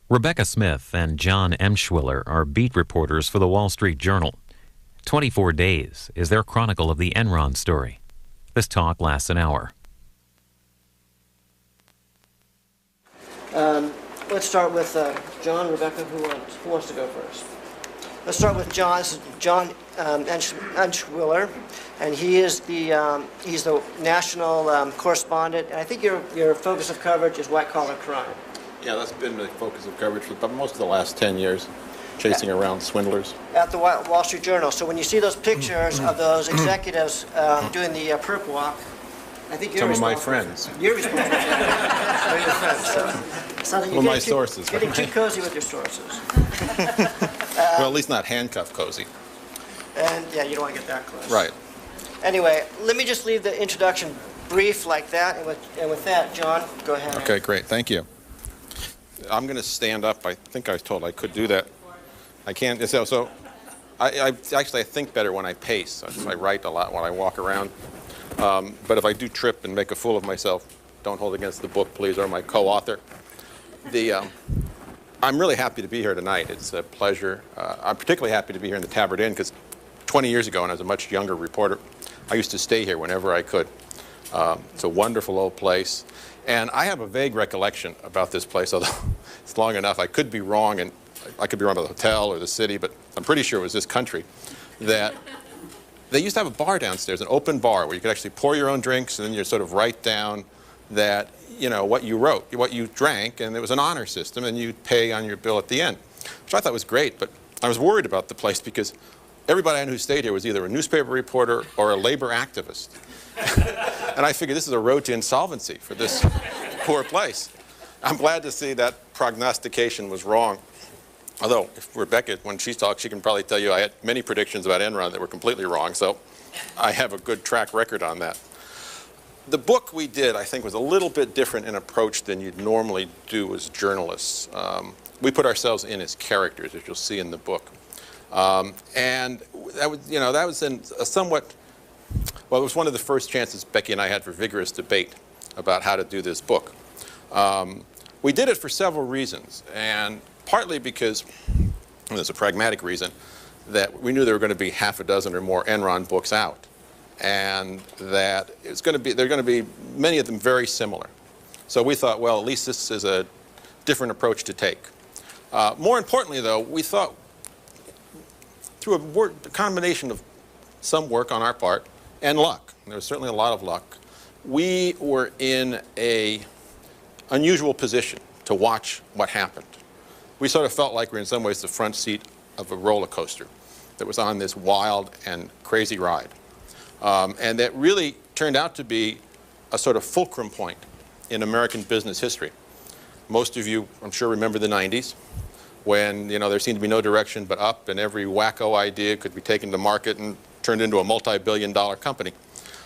Rebecca Smith and John Emschwiller are beat reporters for the Wall Street Journal. 24 Days is their chronicle of the Enron story. This talk lasts an hour. Let's start with John, Rebecca, who wants to go first? Let's start with John. This is John Emschwiller, and he's the national correspondent. And I think your focus of coverage is white-collar crime. Yeah, that's been the focus of coverage for most of the last 10 years, chasing around swindlers. At the Wall Street Journal. So when you see those pictures of those executives doing the perp walk, I think you're some of my responsible. friends. You're responsible. They're your friends. So Well, my sources. Getting too cozy with your sources. Well, at least not handcuff cozy. And yeah, you don't want to get that close. Right. Anyway, let me just leave the introduction brief like that. And with that, John, go ahead. Okay, great. Thank you. I'm going to stand up. I think I was told I could do that. I can't. So I think better when I pace. I write a lot when I walk around. But if I do trip and make a fool of myself, don't hold against the book, please, or my co-author. I'm really happy to be here tonight. It's a pleasure. I'm particularly happy to be here in the Tabard Inn because 20 years ago, when I was a much younger reporter, I used to stay here whenever I could. It's a wonderful old place. And I have a vague recollection about this place, although it's long enough. I could be wrong, and I could be wrong about the hotel or the city, but I'm pretty sure it was this country, that they used to have a bar downstairs, an open bar, where you could actually pour your own drinks, and then you sort of write down that, you know, what you wrote, what you drank, and it was an honor system, and you'd pay on your bill at the end, which I thought was great. But I was worried about the place because everybody I knew who stayed here was either a newspaper reporter or a labor activist. And I figured this is a road to insolvency for this poor place. I'm glad to see that prognostication was wrong. Although, if Rebecca, when she talks, she can probably tell you I had many predictions about Enron that were completely wrong, so I have a good track record on that. The book we did, I think, was a little bit different in approach than you'd normally do as journalists. We put ourselves in as characters, as you'll see in the book. And that was in a somewhat, well, it was one of the first chances Becky and I had for vigorous debate about how to do this book. We did it for several reasons, and partly because, and there's a pragmatic reason, that we knew there were going to be half a dozen or more Enron books out, and that there are going to be many of them very similar. So we thought, well, at least this is a different approach to take. More importantly, though, we thought through a combination of some work on our part and luck, and there was certainly a lot of luck, we were in an unusual position to watch what happened. We sort of felt like we were in some ways the front seat of a roller coaster that was on this wild and crazy ride. And that really turned out to be a sort of fulcrum point in American business history. Most of you, I'm sure, remember the 90s, when there seemed to be no direction but up, and every wacko idea could be taken to market and turned into a multi-billion-dollar company,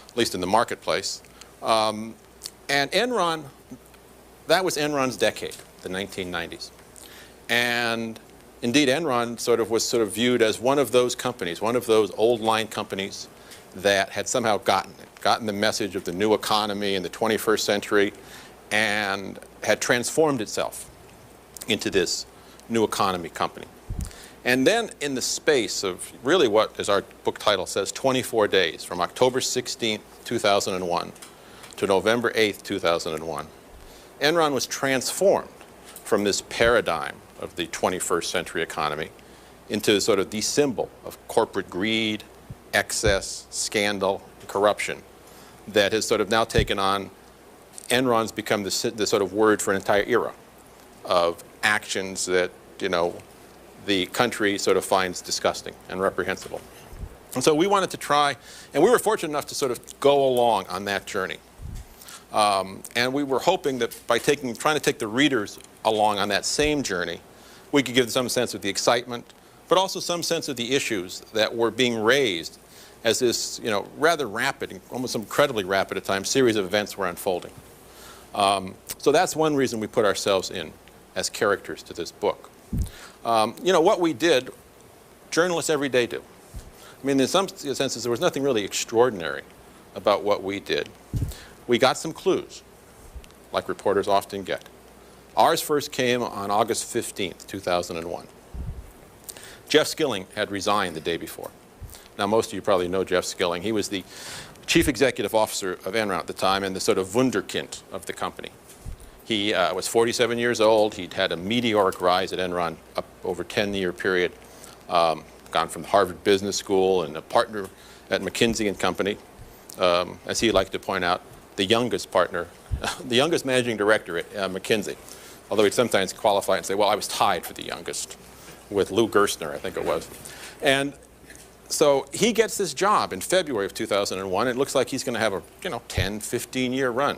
at least in the marketplace. And Enron, that was Enron's decade, the 1990s. And indeed, Enron was viewed as one of those companies, one of those old line companies that had somehow gotten the message of the new economy in the 21st century and had transformed itself into this new economy company. And then in the space of really what, as our book title says, 24 days, from October 16th, 2001 to November 8th, 2001, Enron was transformed from this paradigm of the 21st century economy into sort of the symbol of corporate greed, excess, scandal, corruption that has sort of now taken on, Enron's become the sort of word for an entire era of actions that, the country sort of finds disgusting and reprehensible. And so we wanted to try, and we were fortunate enough to sort of go along on that journey. And we were hoping that by trying to take the readers along on that same journey, we could give them some sense of the excitement, but also some sense of the issues that were being raised as this, rather rapid, almost incredibly rapid at times, series of events were unfolding. So that's one reason we put ourselves in as characters to this book. What we did, journalists every day do. I mean, in some senses, there was nothing really extraordinary about what we did. We got some clues, like reporters often get. Ours first came on August 15th, 2001. Jeff Skilling had resigned the day before. Now, most of you probably know Jeff Skilling. He was the chief executive officer of Enron at the time and the sort of wunderkind of the company. He was 47 years old. He'd had a meteoric rise at Enron up over a 10-year period, gone from Harvard Business School and a partner at McKinsey and Company. As he liked to point out, the youngest partner, the youngest managing director at McKinsey. Although he'd sometimes qualify and say, well, I was tied for the youngest with Lou Gerstner, I think it was. And so he gets this job in February of 2001. And it looks like he's going to have a 10, 15-year run.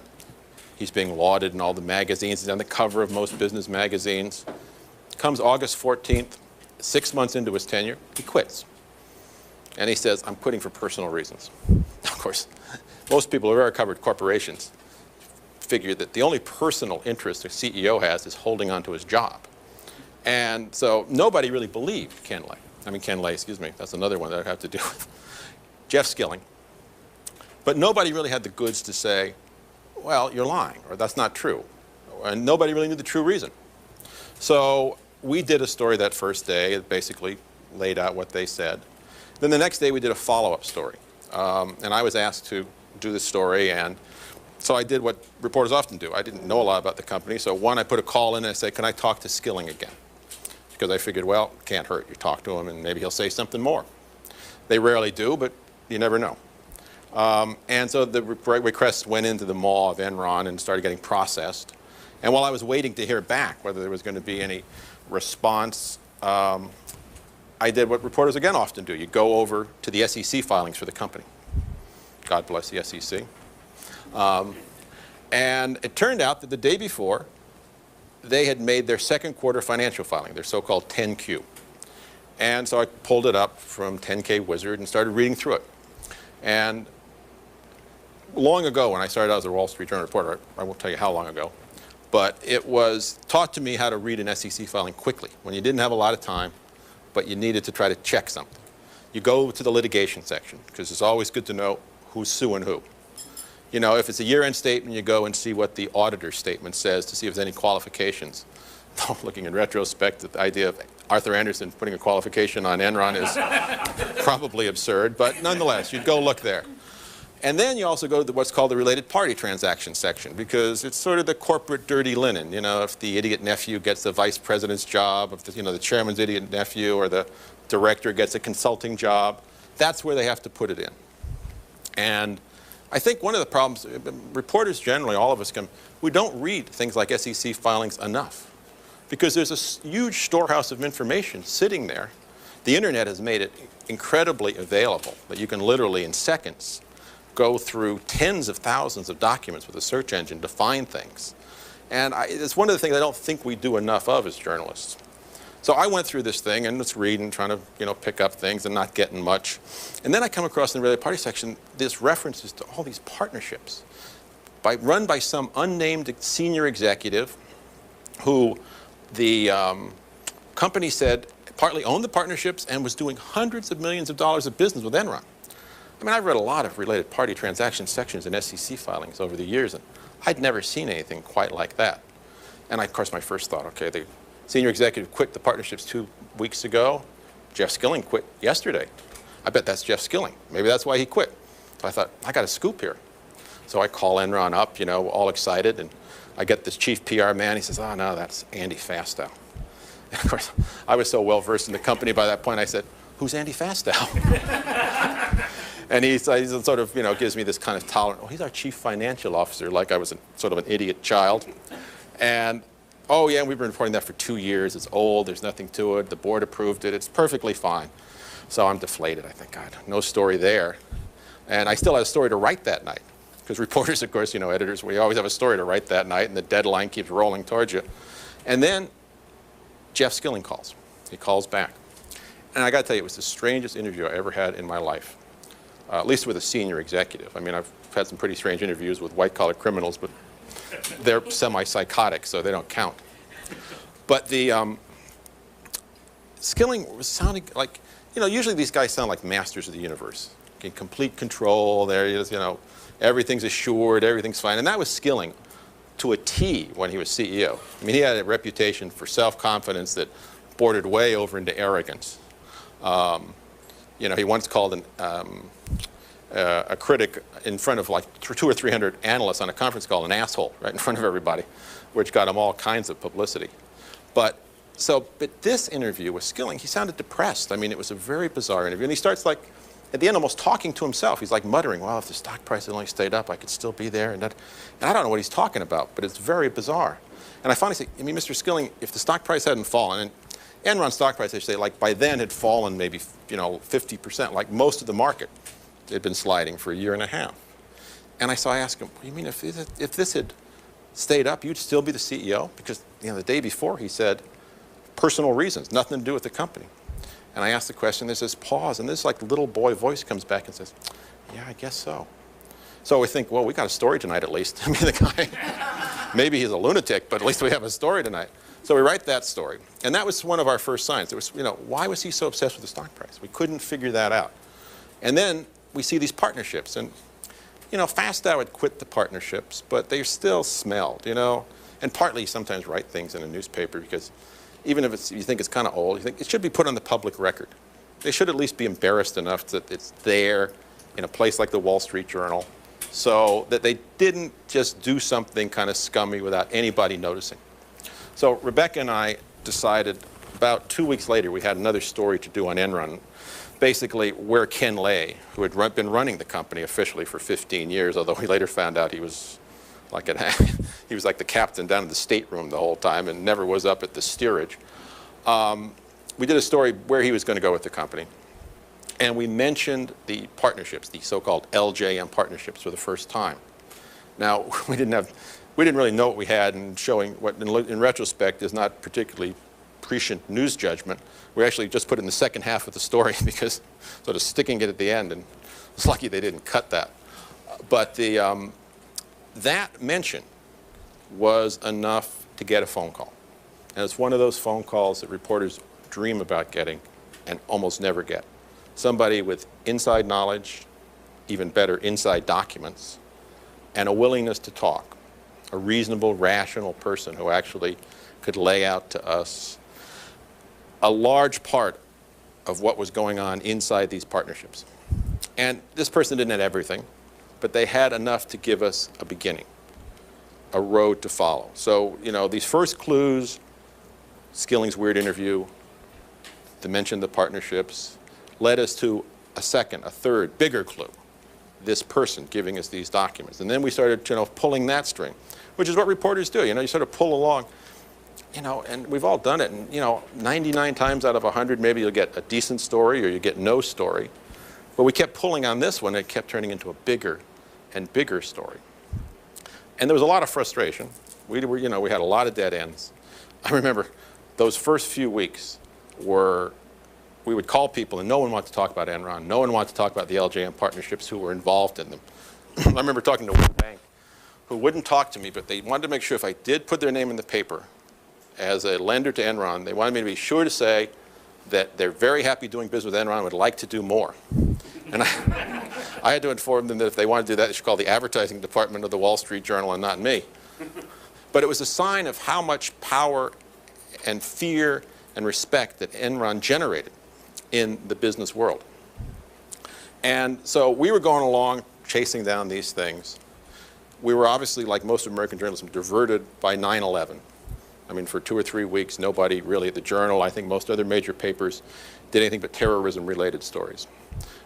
He's being lauded in all the magazines. He's on the cover of most business magazines. Comes August 14th, 6 months into his tenure, he quits. And he says, I'm quitting for personal reasons. Of course, most people who have ever covered corporations figure that the only personal interest a CEO has is holding on to his job. And so nobody really believed Ken Lay, excuse me, that's another one that I'd have to do with. Jeff Skilling. But nobody really had the goods to say, well, you're lying, or that's not true. And nobody really knew the true reason. So we did a story that first day. It basically laid out what they said. Then the next day we did a follow-up story. And I was asked to do the story, and so I did what reporters often do. I didn't know a lot about the company, so one, I put a call in and I said, can I talk to Skilling again? Because I figured, well, can't hurt. You talk to him and maybe he'll say something more. They rarely do, but you never know. And so the request went into the maw of Enron and started getting processed. And while I was waiting to hear back whether there was going to be any response, I did what reporters again often do. You go over to the SEC filings for the company. God bless the SEC. And it turned out that the day before, they had made their second quarter financial filing, their so-called 10Q. And so I pulled it up from 10K Wizard and started reading through it. And long ago, when I started out as a Wall Street Journal reporter, I won't tell you how long ago, but it was taught to me how to read an SEC filing quickly when you didn't have a lot of time, but you needed to try to check something. You go to the litigation section, because it's always good to know who's suing who. You know, if it's a year-end statement, you go and see what the auditor's statement says to see if there's any qualifications. Looking in retrospect, the idea of Arthur Anderson putting a qualification on Enron is probably absurd, but nonetheless, you'd go look there. And then you also go to what's called the related party transaction section, because it's sort of the corporate dirty linen. You know, if the idiot nephew gets the vice president's job, if the chairman's idiot nephew or the director gets a consulting job, that's where they have to put it in. And I think one of the problems, reporters generally, all of us we don't read things like SEC filings enough, because there's a huge storehouse of information sitting there. The internet has made it incredibly available that you can literally in seconds go through tens of thousands of documents with a search engine to find things. And it's one of the things I don't think we do enough of as journalists. So I went through this thing and just reading, trying to pick up things and not getting much. And then I come across in the related party section this references to all these partnerships run by some unnamed senior executive who the company said partly owned the partnerships and was doing hundreds of millions of dollars of business with Enron. I mean, I've read a lot of related party transaction sections in SEC filings over the years, and I'd never seen anything quite like that. And of course, my first thought, okay, the senior executive quit the partnerships 2 weeks ago. Jeff Skilling quit yesterday. I bet that's Jeff Skilling. Maybe that's why he quit. So I thought, I got a scoop here. So I call Enron up, all excited, and I get this chief PR man. He says, oh, no, that's Andy Fastow. And of course, I was so well versed in the company by that point, I said, who's Andy Fastow? And he sort of, gives me this kind of tolerant, oh, he's our chief financial officer, like I was sort of an idiot child. And, oh, yeah, we've been reporting that for 2 years. It's old. There's nothing to it. The board approved it. It's perfectly fine. So I'm deflated. I think, God, no story there. And I still had a story to write that night. Because reporters, of course, editors, we always have a story to write that night, and the deadline keeps rolling towards you. And then Jeff Skilling calls. He calls back. And I got to tell you, it was the strangest interview I ever had in my life. At least with a senior executive. I mean, I've had some pretty strange interviews with white-collar criminals, but they're semi-psychotic, so they don't count. But the Skilling was sounding like, usually these guys sound like masters of the universe. In complete control, there he is, everything's assured, everything's fine. And that was Skilling to a T when he was CEO. I mean, he had a reputation for self-confidence that bordered way over into arrogance. You know, he once called a critic in front of like 200 or 300 analysts on a conference call an asshole right in front of everybody, which got him all kinds of publicity. But this interview with Skilling, he sounded depressed. I mean, it was a very bizarre interview. And he starts like, at the end, almost talking to himself. He's like muttering, well, if the stock price had only stayed up, I could still be there. And I don't know what he's talking about, but it's very bizarre. And I finally say, I mean, Mr. Skilling, if the stock price hadn't fallen, and Enron stock price, they say, like by then had fallen maybe, you know, 50%, like most of the market had been sliding for a year and a half. And I asked him, what do you mean if this had stayed up, you'd still be the CEO? Because, you know, the day before he said, personal reasons, nothing to do with the company. And I asked the question, there's this pause, and this like little boy voice comes back and says, yeah, I guess so. So we think, well, we got a story tonight at least. I mean, the guy, maybe he's a lunatic, but at least we have a story tonight. So we write that story. And that was one of our first signs. It was, you know, why was he so obsessed with the stock price? We couldn't figure that out. And then we see these partnerships. And, you know, Fastow had quit the partnerships, but they still smelled, you know. And partly you sometimes write things in a newspaper because even if you think it's kind of old, you think it should be put on the public record. They should at least be embarrassed enough that it's there in a place like the Wall Street Journal so that they didn't just do something kind of scummy without anybody noticing. So Rebecca and I decided about 2 weeks later we had another story to do on Enron, basically where Ken lay, who had been running the company officially for 15 years, although we later found out he was like he was like the captain down in the stateroom the whole time and never was up at the steerage. We did a story where he was going to go with the company. And we mentioned the partnerships, the so-called LJM partnerships for the first time. Now, we didn't really know what we had, and showing what in retrospect is not particularly prescient news judgment. We actually just put it in the second half of the story because sort of sticking it at the end, and it's lucky they didn't cut that. But that mention was enough to get a phone call. And it's one of those phone calls that reporters dream about getting and almost never get. Somebody with inside knowledge, even better, inside documents, and a willingness to talk. A reasonable, rational person who actually could lay out to us a large part of what was going on inside these partnerships. And this person didn't have everything, but they had enough to give us a beginning, a road to follow. So, you know, these first clues, Skilling's weird interview, the mention of the partnerships, led us to a second, a third, bigger clue, this person giving us these documents. And then we started, you know, pulling that string, which is what reporters do. You know, you sort of pull along, you know, and we've all done it. And, you know, 99 times out of 100, maybe you'll get a decent story or you get no story. But we kept pulling on this one, and it kept turning into a bigger and bigger story. And there was a lot of frustration. We had a lot of dead ends. I remember those first few weeks were, we would call people and no one wanted to talk about Enron. No one wanted to talk about the LJM partnerships who were involved in them. I remember talking to one bank who wouldn't talk to me, but they wanted to make sure if I did put their name in the paper as a lender to Enron, they wanted me to be sure to say that they're very happy doing business with Enron and would like to do more. And I had to inform them that if they wanted to do that, they should call the advertising department of the Wall Street Journal and not me. But it was a sign of how much power and fear and respect that Enron generated in the business world. And so we were going along, chasing down these things. We were obviously, like most of American journalism, diverted by 9/11. I mean, for 2 or 3 weeks, nobody really at the Journal, I think most other major papers, did anything but terrorism-related stories.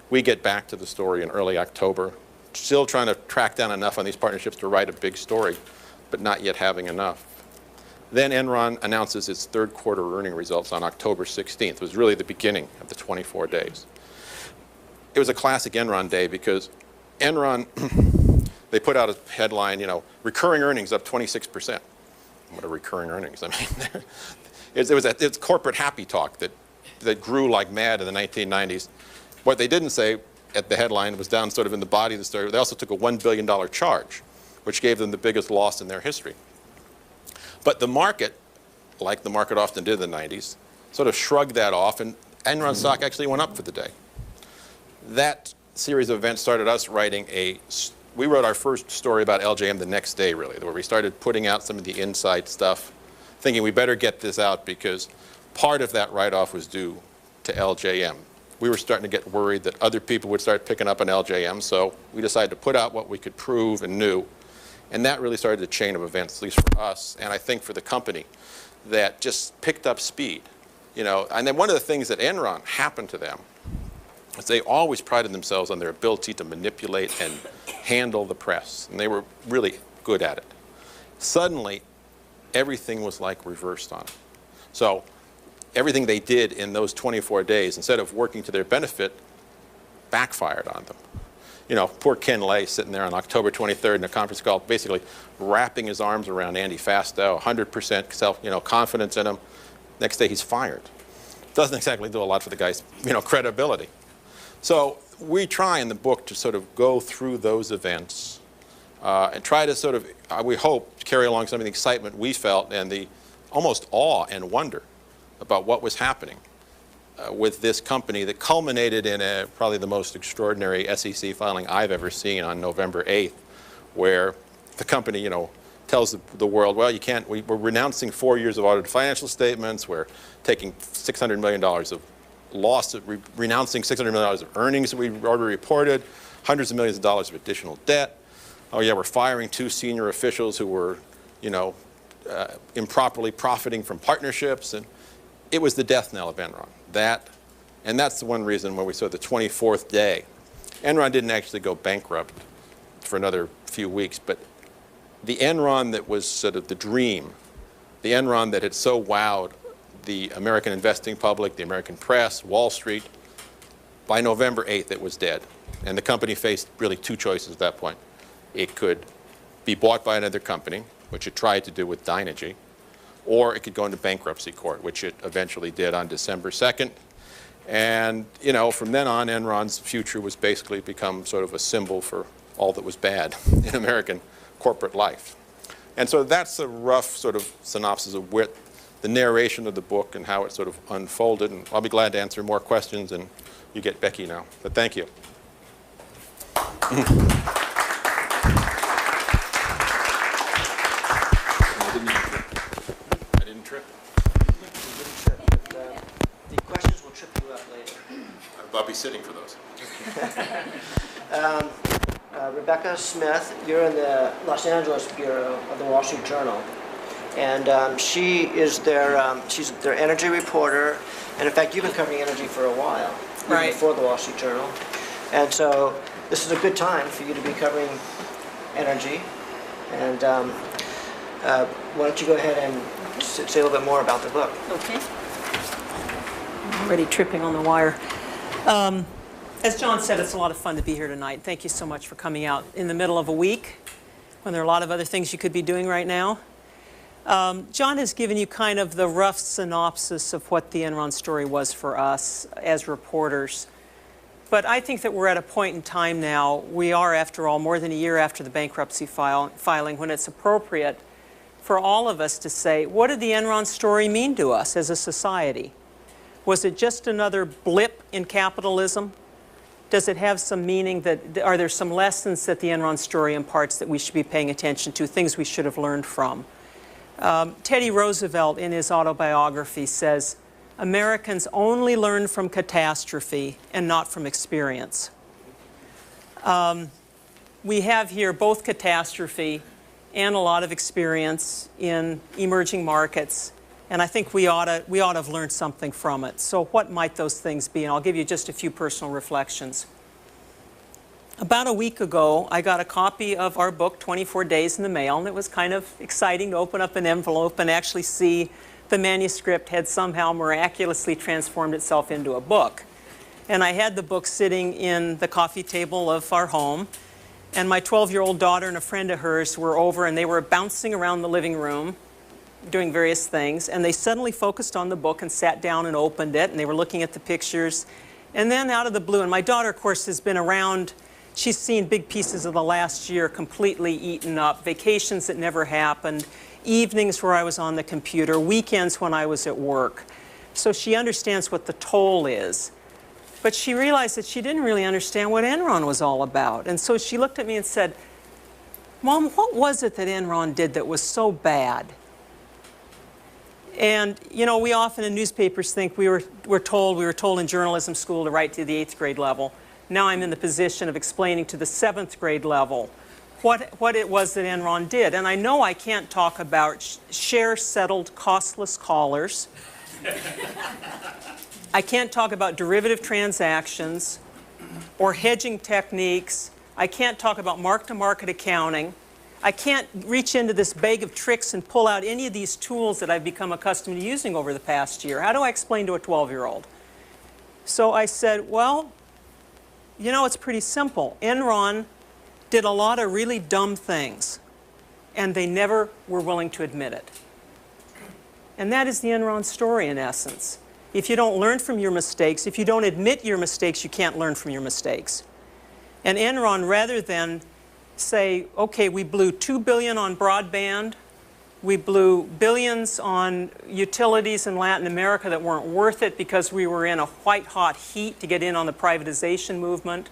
We get back to the story in early October, still trying to track down enough on these partnerships to write a big story, but not yet having enough. Then Enron announces its third quarter earning results on October 16th. It was really the beginning of the 24 days. It was a classic Enron day because Enron, they put out a headline, you know, recurring earnings up 26%. What are recurring earnings? I mean, it's corporate happy talk that grew like mad in the 1990s. What they didn't say at the headline was down sort of in the body of the story. They also took a $1 billion charge, which gave them the biggest loss in their history. But the market, like the market often did in the 90s, sort of shrugged that off, and Enron stock actually went up for the day. That series of events started us writing a we wrote our first story about LJM the next day, really, where we started putting out some of the inside stuff, thinking we better get this out because part of that write-off was due to LJM. We were starting to get worried that other people would start picking up on LJM, so we decided to put out what we could prove and knew. And that really started a chain of events, at least for us, and I think for the company, that just picked up speed. You know, and then one of the things that Enron happened to them is they always prided themselves on their ability to manipulate and handle the press, and they were really good at it. Suddenly, everything was like reversed on it. So everything they did in those 24 days, instead of working to their benefit, backfired on them. You know, poor Ken Lay sitting there on October 23rd in a conference call, basically wrapping his arms around Andy Fastow, 100% self, confidence in him. Next day, he's fired. Doesn't exactly do a lot for the guy's, credibility. So we try in the book to sort of go through those events and try to sort of, we hope, carry along some of the excitement we felt and the almost awe and wonder about what was happening with this company that culminated in probably the most extraordinary SEC filing I've ever seen on November 8th, where the company, tells the world, well, you can't, we're renouncing 4 years of audited financial statements, we're taking $600 million of loss, renouncing $600 million of earnings that we already reported, hundreds of millions of dollars of additional debt. Oh yeah, we're firing 2 senior officials who were, improperly profiting from partnerships, and it was the death knell of Enron. And that's the one reason when we saw the 24th day. Enron didn't actually go bankrupt for another few weeks, but the Enron that was sort of the dream, the Enron that had so wowed the American investing public, the American press, Wall Street, by November 8th it was dead. And the company faced really 2 choices at that point. It could be bought by another company, which it tried to do with Dynegy, or it could go into bankruptcy court, which it eventually did on December 2nd. And, from then on, Enron's future was basically become sort of a symbol for all that was bad in American corporate life. And so that's a rough sort of synopsis of the narration of the book and how it sort of unfolded. And I'll be glad to answer more questions, and you get Becky now. But thank you. I didn't trip. The questions will trip you up later. I'll be sitting for those. Rebecca Smith, you're in the Los Angeles bureau of the Wall Street Journal, and she's their energy reporter, and in fact you've been covering energy for a while, right, before the Wall Street Journal, and so this is a good time for you to be covering energy, and why don't you go ahead and say a little bit more about the book. Okay. I'm already tripping on the wire. As John said, it's a lot of fun to be here tonight. Thank you so much for coming out in the middle of a week when there are a lot of other things you could be doing right now. John has given you kind of the rough synopsis of what the Enron story was for us as reporters. But I think that we're at a point in time now, we are, after all, more than a year after the bankruptcy filing, when it's appropriate for all of us to say, what did the Enron story mean to us as a society? Was it just another blip in capitalism? Does it have some meaning? Are there some lessons that the Enron story imparts that we should be paying attention to, things we should have learned from? Teddy Roosevelt, in his autobiography, says, Americans only learn from catastrophe and not from experience. We have here both catastrophe and a lot of experience in emerging markets. And I think we ought to have learned something from it. So what might those things be? And I'll give you just a few personal reflections. About a week ago, I got a copy of our book, 24 Days, in the mail, and it was kind of exciting to open up an envelope and actually see the manuscript had somehow miraculously transformed itself into a book. And I had the book sitting in the coffee table of our home, and my 12-year-old daughter and a friend of hers were over, and they were bouncing around the living room, doing various things, and they suddenly focused on the book and sat down and opened it, and they were looking at the pictures. And then out of the blue, and my daughter, of course, has been around, she's seen big pieces of the last year completely eaten up, vacations that never happened, evenings where I was on the computer, weekends when I was at work. So she understands what the toll is. But she realized that she didn't really understand what Enron was all about. And so she looked at me and said, Mom, what was it that Enron did that was so bad? And, you know, we often in newspapers think we were told in journalism school to write to the 8th grade level. Now I'm in the position of explaining to the 7th grade level what it was that Enron did. And I know I can't talk about share-settled costless collars. I can't talk about derivative transactions or hedging techniques. I can't talk about mark-to-market accounting. I can't reach into this bag of tricks and pull out any of these tools that I've become accustomed to using over the past year. How do I explain to a 12-year-old? So I said, well, you know, it's pretty simple. Enron did a lot of really dumb things, and they never were willing to admit it. And that is the Enron story in essence. If you don't learn from your mistakes, if you don't admit your mistakes, you can't learn from your mistakes. And Enron, rather than say, okay, we blew $2 billion on broadband, we blew billions on utilities in Latin America that weren't worth it because we were in a white-hot heat to get in on the privatization movement.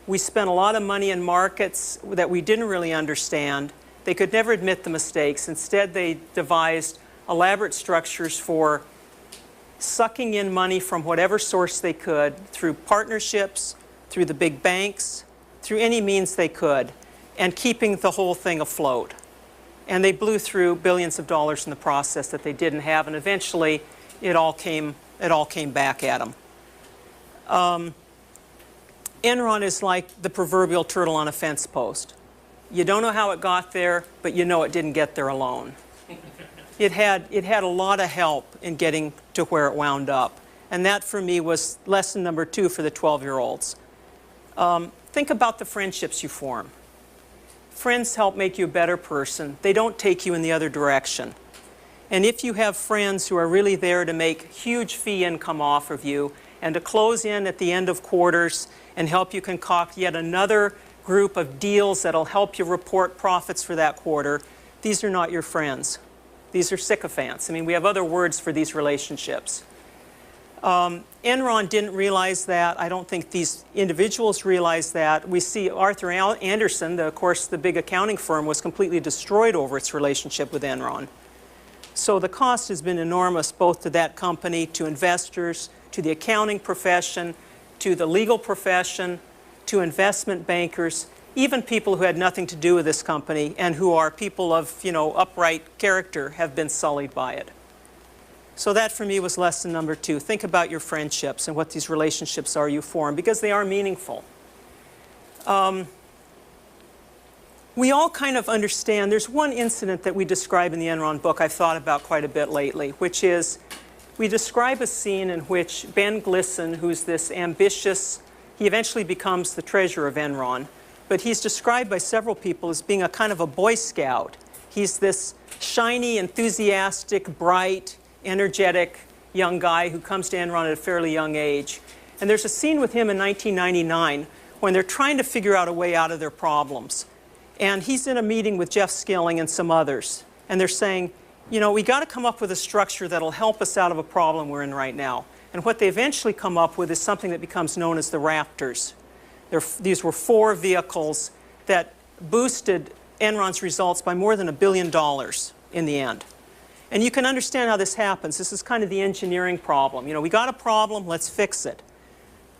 We spent a lot of money in markets that we didn't really understand. They could never admit the mistakes. Instead, they devised elaborate structures for sucking in money from whatever source they could through partnerships, through the big banks, through any means they could, and keeping the whole thing afloat. And they blew through billions of dollars in the process that they didn't have, and eventually it all came back at them. Enron is like the proverbial turtle on a fence post. You don't know how it got there, but you know it didn't get there alone. It had a lot of help in getting to where it wound up. And that, for me, was lesson number 2 for the 12-year-olds. Think about the friendships you form. Friends help make you a better person. They don't take you in the other direction. And if you have friends who are really there to make huge fee income off of you and to close in at the end of quarters and help you concoct yet another group of deals that'll help you report profits for that quarter, these are not your friends. These are sycophants. I mean, we have other words for these relationships. Enron didn't realize that. I don't think these individuals realized that. We see Arthur Andersen, of course, the big accounting firm, was completely destroyed over its relationship with Enron. So the cost has been enormous, both to that company, to investors, to the accounting profession, to the legal profession, to investment bankers, even people who had nothing to do with this company and who are people of, you know, upright character have been sullied by it. So that, for me, was lesson number 2. Think about your friendships and what these relationships are you form, because they are meaningful. We all kind of understand. There's one incident that we describe in the Enron book I've thought about quite a bit lately, which is we describe a scene in which Ben Glisson, who's this ambitious, he eventually becomes the treasurer of Enron, but he's described by several people as being a kind of a Boy Scout. He's this shiny, enthusiastic, bright, energetic young guy who comes to Enron at a fairly young age. And there's a scene with him in 1999 when they're trying to figure out a way out of their problems. And he's in a meeting with Jeff Skilling and some others. And they're saying, you know, we got to come up with a structure that'll help us out of a problem we're in right now. And what they eventually come up with is something that becomes known as the Raptors. These were 4 vehicles that boosted Enron's results by more than $1 billion in the end. And you can understand how this happens. This is kind of the engineering problem. You know, we got a problem, let's fix it.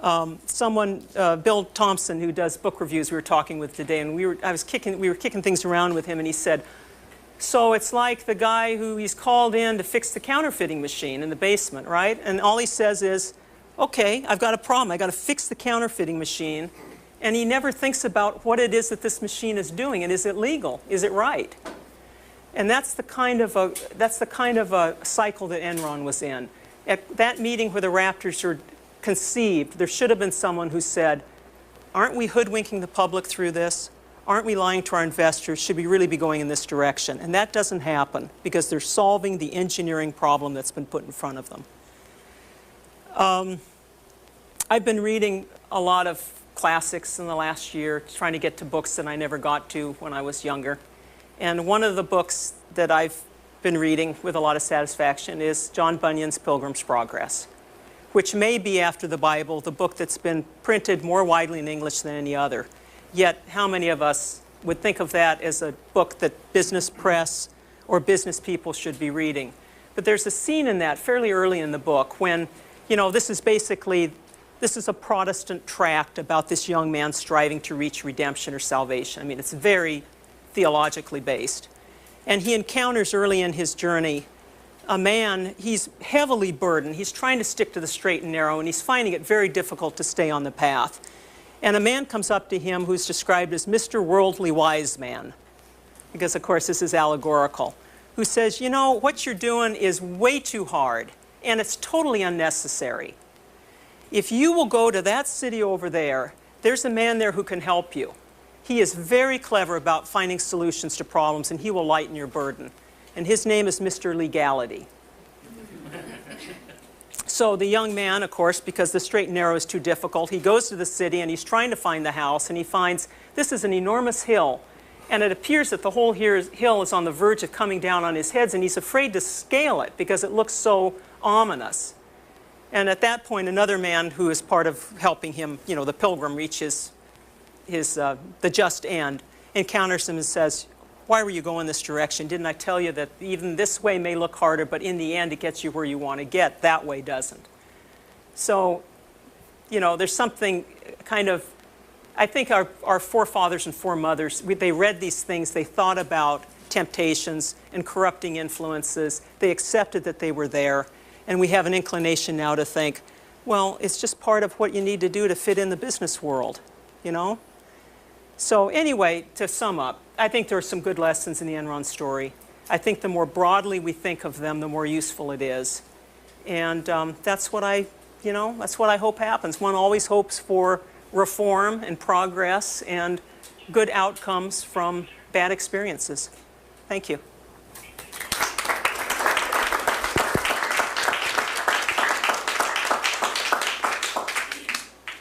Bill Thompson, who does book reviews, we were talking with today, and we were kicking things around with him, and he said, so it's like the guy who he's called in to fix the counterfeiting machine in the basement, right? And all he says is, okay, I've got a problem. I've got to fix the counterfeiting machine. And he never thinks about what it is that this machine is doing, and is it legal? Is it right? And that's the kind of a cycle that Enron was in. At that meeting where the Raptors were conceived, there should have been someone who said, aren't we hoodwinking the public through this? Aren't we lying to our investors? Should we really be going in this direction? And that doesn't happen because they're solving the engineering problem that's been put in front of them. I've been reading a lot of classics in the last year, trying to get to books that I never got to when I was younger. And one of the books that I've been reading with a lot of satisfaction is John Bunyan's Pilgrim's Progress, which may be, after the Bible, the book that's been printed more widely in English than any other. Yet, how many of us would think of that as a book that business press or business people should be reading. But there's a scene in that fairly early in the book when, you know, this is a Protestant tract about this young man striving to reach redemption or salvation. I mean, it's very theologically based. And he encounters early in his journey a man, he's heavily burdened. He's trying to stick to the straight and narrow, and he's finding it very difficult to stay on the path. And a man comes up to him who's described as Mr. Worldly Wise Man, because, of course, this is allegorical, who says, you know, what you're doing is way too hard, and it's totally unnecessary. If you will go to that city over there, there's a man there who can help you. He is very clever about finding solutions to problems, and he will lighten your burden. And his name is Mr. Legality. So the young man, of course, because the straight and narrow is too difficult, he goes to the city and he's trying to find the house, and he finds this is an enormous hill. And it appears that the whole hill is on the verge of coming down on his head, and he's afraid to scale it because it looks so ominous. And at that point, another man who is part of helping him, you know, the pilgrim, reach the just end, encounters him and says, why were you going this direction? Didn't I tell you that even this way may look harder, but in the end it gets you where you want to get. That way doesn't. So, you know, there's something kind of, I think our forefathers and foremothers, they read these things, they thought about temptations and corrupting influences, they accepted that they were there, and we have an inclination now to think, well, it's just part of what you need to do to fit in the business world, you know? So anyway, to sum up, I think there are some good lessons in the Enron story. I think the more broadly we think of them, the more useful it is. And that's what I hope happens. One always hopes for reform and progress and good outcomes from bad experiences. Thank you.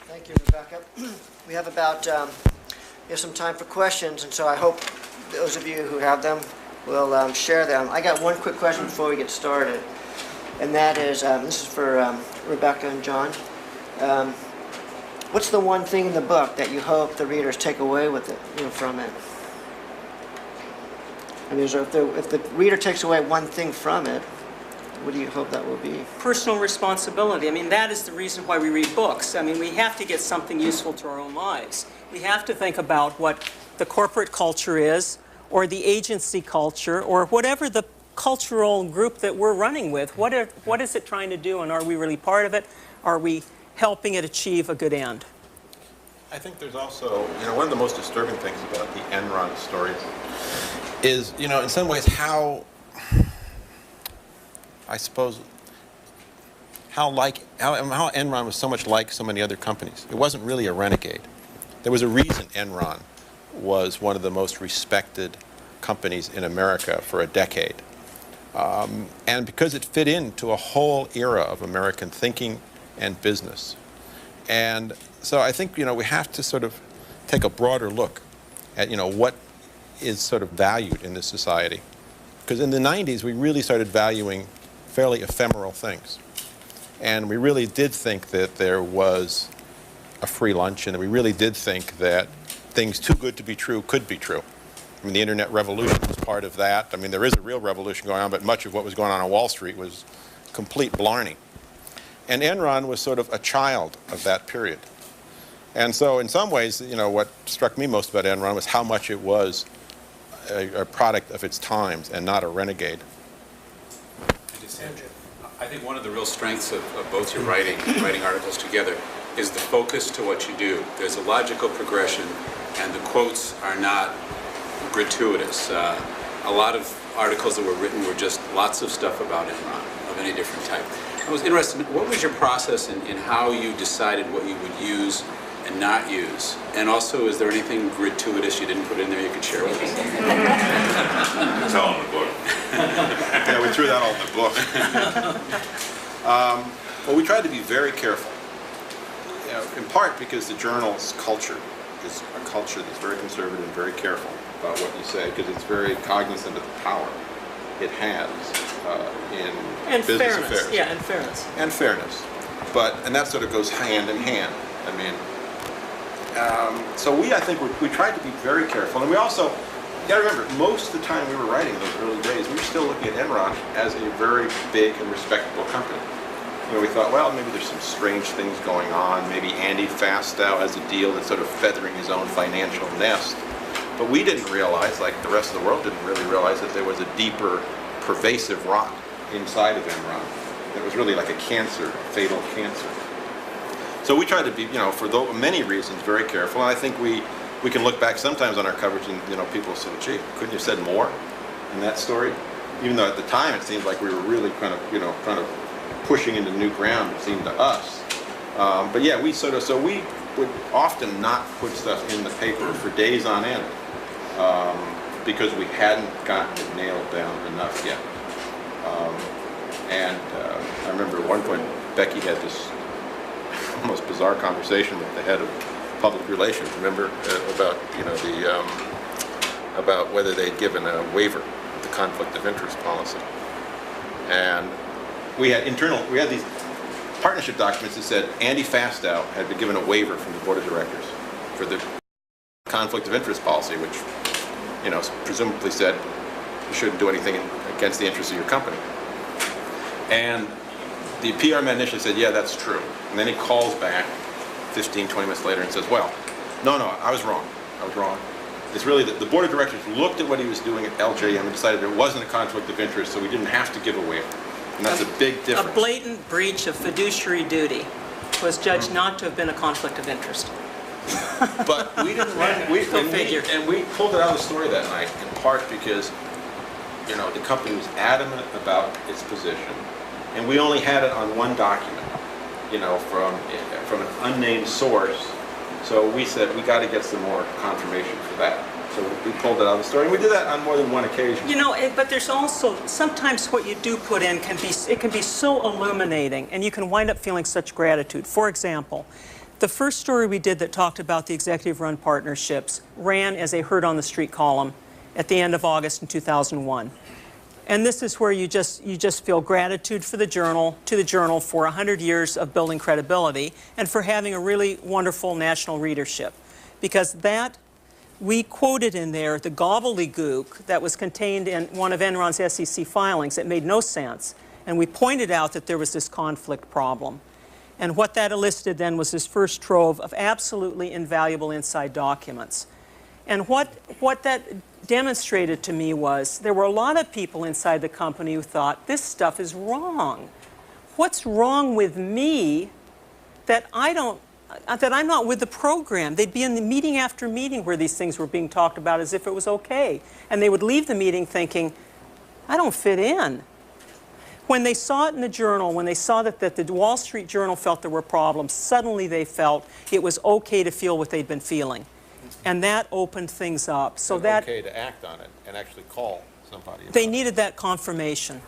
Thank you, Rebecca. We have about some time for questions, and so I hope those of you who have them will share them. I got one quick question before we get started, and that is, this is for Rebecca and John. What's the one thing in the book that you hope the readers take away with it, from it? I mean, if the reader takes away one thing from it, what do you hope that will be? Personal responsibility. I mean, that is the reason why we read books. I mean, we have to get something useful to our own lives. We have to think about what the corporate culture is, or the agency culture, or whatever the cultural group that we're running with. What is it trying to do, and are we really part of it? Are we helping it achieve a good end? I think there's also, one of the most disturbing things about the Enron story is, in some ways how Enron was so much like so many other companies. It wasn't really a renegade. There was a reason Enron was one of the most respected companies in America for a decade. And because it fit into a whole era of American thinking and business. And so I think, we have to sort of take a broader look at, what is sort of valued in this society. Because in the 90s, we really started valuing fairly ephemeral things. And we really did think that there was a free lunch, and we really did think that things too good to be true could be true. I mean, the internet revolution was part of that. I mean, there is a real revolution going on, but much of what was going on Wall Street was complete blarney. And Enron was sort of a child of that period. And so in some ways, what struck me most about Enron was how much it was a product of its times and not a renegade. I think one of the real strengths of both your writing articles together is the focus to what you do. There's a logical progression, and the quotes are not gratuitous. A lot of articles that were written were just lots of stuff about Enron of any different type. I was interested, what was your process in how you decided what you would use and not use? And also, is there anything gratuitous you didn't put in there you could share with us? It's all in the book. Yeah, we threw that all in the book. Well, we tried to be very careful, in part because the journal's culture is a culture that's very conservative and very careful about what you say, because it's very cognizant of the power it has in business affairs. Yeah, and fairness. And fairness. And that sort of goes hand in hand. I mean, So I think we tried to be very careful, and we also, you got to remember, most of the time we were writing those early days, we were still looking at Enron as a very big and respectable company. You know, we thought, well, maybe there's some strange things going on. Maybe Andy Fastow has a deal that's sort of feathering his own financial nest. But we didn't realize, like the rest of the world didn't really realize, that there was a deeper, pervasive rot inside of Enron. It was really like a cancer, a fatal cancer. So we tried to be, for many reasons, very careful. And I think we can look back sometimes on our coverage and, people say, gee, couldn't you have said more in that story? Even though at the time it seemed like we were really kind of pushing into new ground, it seemed to us. But yeah, we would often not put stuff in the paper for days on end because we hadn't gotten it nailed down enough yet. I remember at one point Becky had this almost bizarre conversation with the head of public relations. Remember about about whether they'd given a waiver, the conflict of interest policy, and we had these partnership documents that said Andy Fastow had been given a waiver from the board of directors for the conflict of interest policy, which presumably said you shouldn't do anything against the interests of your company. And the PR man initially said, yeah, that's true. And then he calls back 15, 20 minutes later and says, well, no, I was wrong. It's really that the board of directors looked at what he was doing at LJM and decided there wasn't a conflict of interest, so we didn't have to give a waiver. And that's a big difference. A blatant breach of fiduciary duty was judged not to have been a conflict of interest. But we didn't run. We pulled it out of the story that night in part because, the company was adamant about its position, and we only had it on one document, from an unnamed source. So we said we got to get some more confirmation for that. So we pulled it out of the story. And we did that on more than one occasion. But there's also sometimes what you do put in can be so illuminating, and you can wind up feeling such gratitude. For example, the first story we did that talked about the executive-run partnerships ran as a Heard on the Street column at the end of August in 2001. And this is where you just feel gratitude for the journal, for 100 years of building credibility and for having a really wonderful national readership. Because we quoted in there the gobbledygook that was contained in one of Enron's SEC filings that made no sense. And we pointed out that there was this conflict problem. And what that elicited then was this first trove of absolutely invaluable inside documents. And what that demonstrated to me was there were a lot of people inside the company who thought, this stuff is wrong. What's wrong with me that I'm not with the program? They'd be in the meeting after meeting where these things were being talked about as if it was okay. And they would leave the meeting thinking, I don't fit in. When they saw it in the journal, when they saw that the Wall Street Journal felt there were problems, suddenly they felt it was okay to feel what they'd been feeling. And that opened things up. So that okay to act on it and actually call somebody. They needed that confirmation.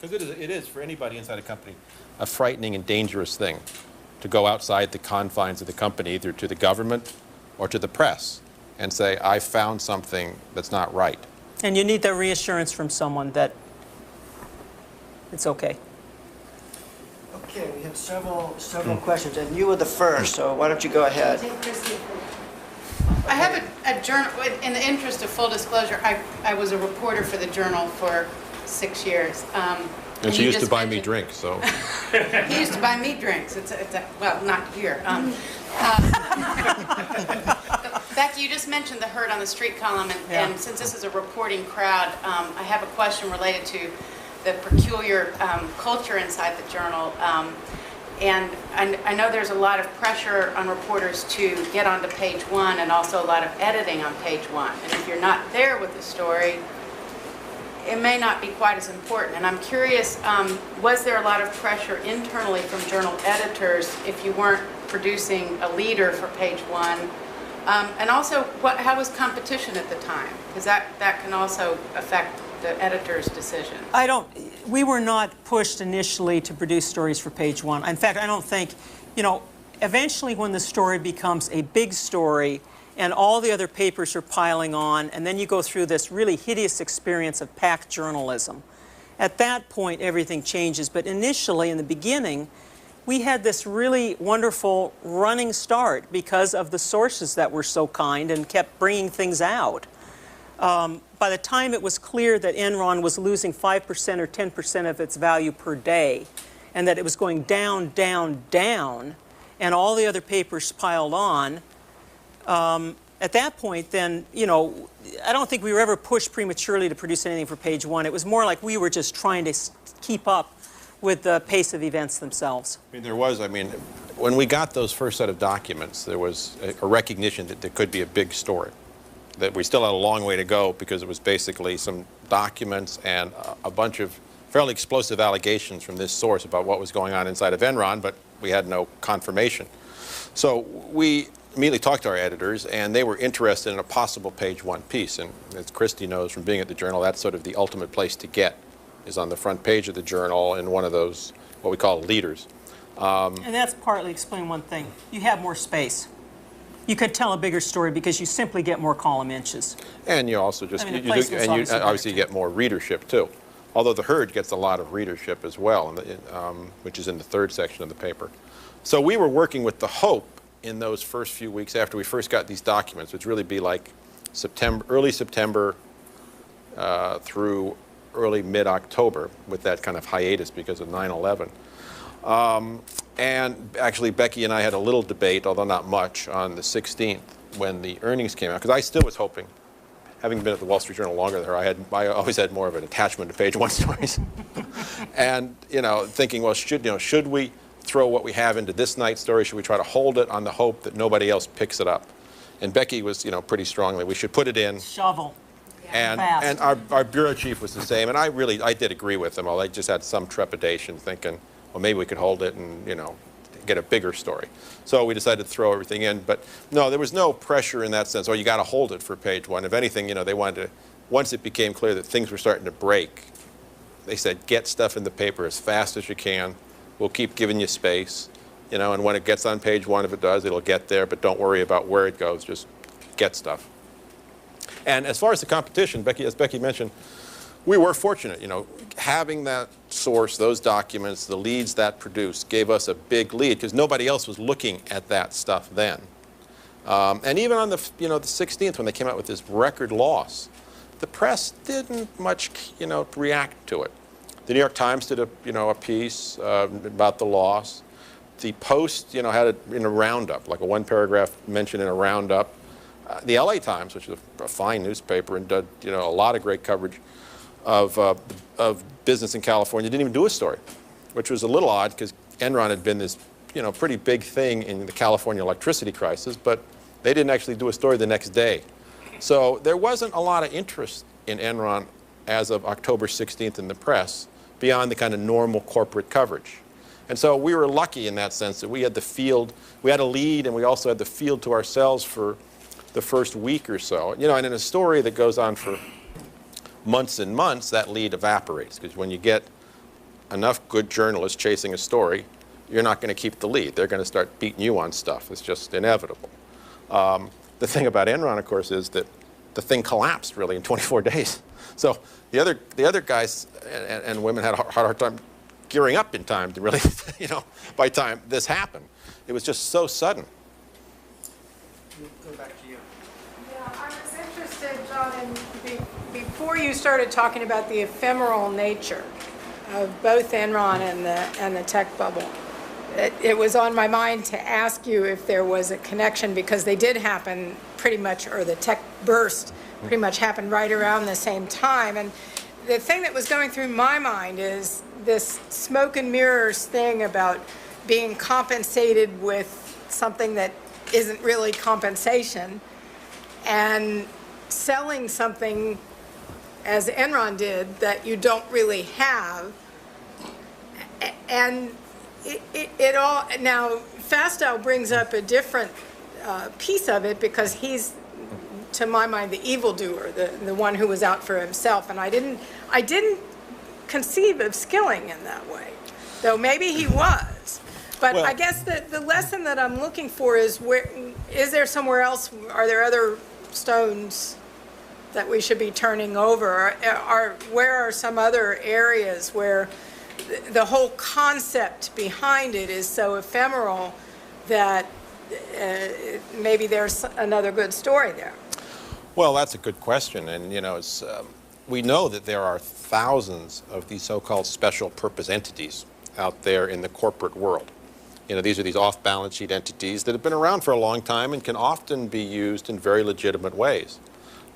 Because it is, for anybody inside a company, a frightening and dangerous thing to go outside the confines of the company, either to the government or to the press, and say, I found something that's not right. And you need that reassurance from someone that it's okay. Okay, we have several questions, and you were the first, so why don't you go ahead? I have a journal. In the interest of full disclosure, I was a reporter for the Journal for 6 years. And she used to buy me drinks, so. He used to buy me drinks. Well, not here. Becky, you just mentioned the Heard on the Street column, and since this is a reporting crowd, I have a question related to the peculiar culture inside the Journal. And I know there's a lot of pressure on reporters to get onto page one and also a lot of editing on page one. And if you're not there with the story, it may not be quite as important. And I'm curious, was there a lot of pressure internally from journal editors if you weren't producing a leader for page one? And also, how was competition at the time? Because that can also affect the editor's decision. We were not pushed initially to produce stories for page one. In fact, I don't think, eventually when the story becomes a big story and all the other papers are piling on, and then you go through this really hideous experience of packed journalism, at that point everything changes. But initially, in the beginning, we had this really wonderful running start because of the sources that were so kind and kept bringing things out. By the time it was clear that Enron was losing 5% or 10% of its value per day, and that it was going down, down, down, and all the other papers piled on, at that point, then, you know, I don't think we were ever pushed prematurely to produce anything for Page One. It was more like we were just trying to keep up with the pace of events themselves. I mean, when we got those first set of documents, there was a recognition that there could be a big story, that we still had a long way to go because it was basically some documents and a bunch of fairly explosive allegations from this source about what was going on inside of Enron, but we had no confirmation. So we immediately talked to our editors, and they were interested in a possible Page One piece. And as Christy knows from being at the Journal, that's sort of the ultimate place to get, is on the front page of the Journal in one of those, what we call leaders. And that's partly explain one thing. You have more space. You could tell a bigger story because you simply get more column inches. And you also just, I mean, you obviously get more readership too. Although the Herd gets a lot of readership as well, which is in the third section of the paper. So we were working with the hope in those first few weeks after we first got these documents, which really be like early September through early mid-October, with that kind of hiatus because of 9/11. And actually, Becky and I had a little debate, although not much, on the 16th when the earnings came out, because I still was hoping, having been at the Wall Street Journal longer than her, I always had more of an attachment to Page One stories. And, you know, thinking, well, should we throw what we have into this night's story? Should we try to hold it on the hope that nobody else picks it up? And Becky was, pretty strongly, we should put it in. Shovel. And our bureau chief was the same, and I did agree with him, although I just had some trepidation, thinking, well, maybe we could hold it and, get a bigger story. So we decided to throw everything in, but no, there was no pressure in that sense. Oh, you got to hold it for Page One. If anything, they wanted to, once it became clear that things were starting to break, they said, get stuff in the paper as fast as you can. We'll keep giving you space, and when it gets on Page One, if it does, it'll get there, but don't worry about where it goes, just get stuff. And as far as the competition, as Becky mentioned, we were fortunate, having that source, those documents, the leads that produced gave us a big lead because nobody else was looking at that stuff then. And even on the 16th when they came out with this record loss, the press didn't much, react to it. The New York Times did a piece about the loss. The Post, had it in a roundup, like a one-paragraph mention in a roundup. The LA Times, which is a fine newspaper and did a lot of great coverage of business in California, didn't even do a story, which was a little odd because Enron had been this pretty big thing in the California electricity crisis, but they didn't actually do a story the next day. So there wasn't a lot of interest in Enron as of October 16th in the press beyond the kind of normal corporate coverage. And so we were lucky in that sense that we had the field, we had a lead, and we also had the field to ourselves for the first week or so. And in a story that goes on for months and months, that lead evaporates, because when you get enough good journalists chasing a story, you're not going to keep the lead. They're going to start beating you on stuff. It's just inevitable. The thing about Enron, of course, is that the thing collapsed really in 24 days. So the other guys and women had a hard time gearing up in time to really, by the time this happened. It was just so sudden. Go back to you. Yeah, I was interested, John, before you started talking about the ephemeral nature of both Enron and the tech bubble, it was on my mind to ask you if there was a connection, because they did happen pretty much, or the tech burst pretty much happened right around the same time. And the thing that was going through my mind is this smoke and mirrors thing about being compensated with something that isn't really compensation, and selling something, as Enron did, that you don't really have. And it all, now Fastow brings up a different piece of it, because he's, to my mind, the evildoer, the one who was out for himself. And I didn't conceive of Skilling in that way, though maybe he was. But well, I guess the lesson that I'm looking for is, is there somewhere else, are there other stones that we should be turning over? Where are some other areas where the whole concept behind it is so ephemeral that maybe there's another good story there. Well, that's a good question, and you know, it's, we know that there are thousands of these so-called special purpose entities out there in the corporate world. You know, these are these off-balance sheet entities that have been around for a long time and can often be used in very legitimate ways.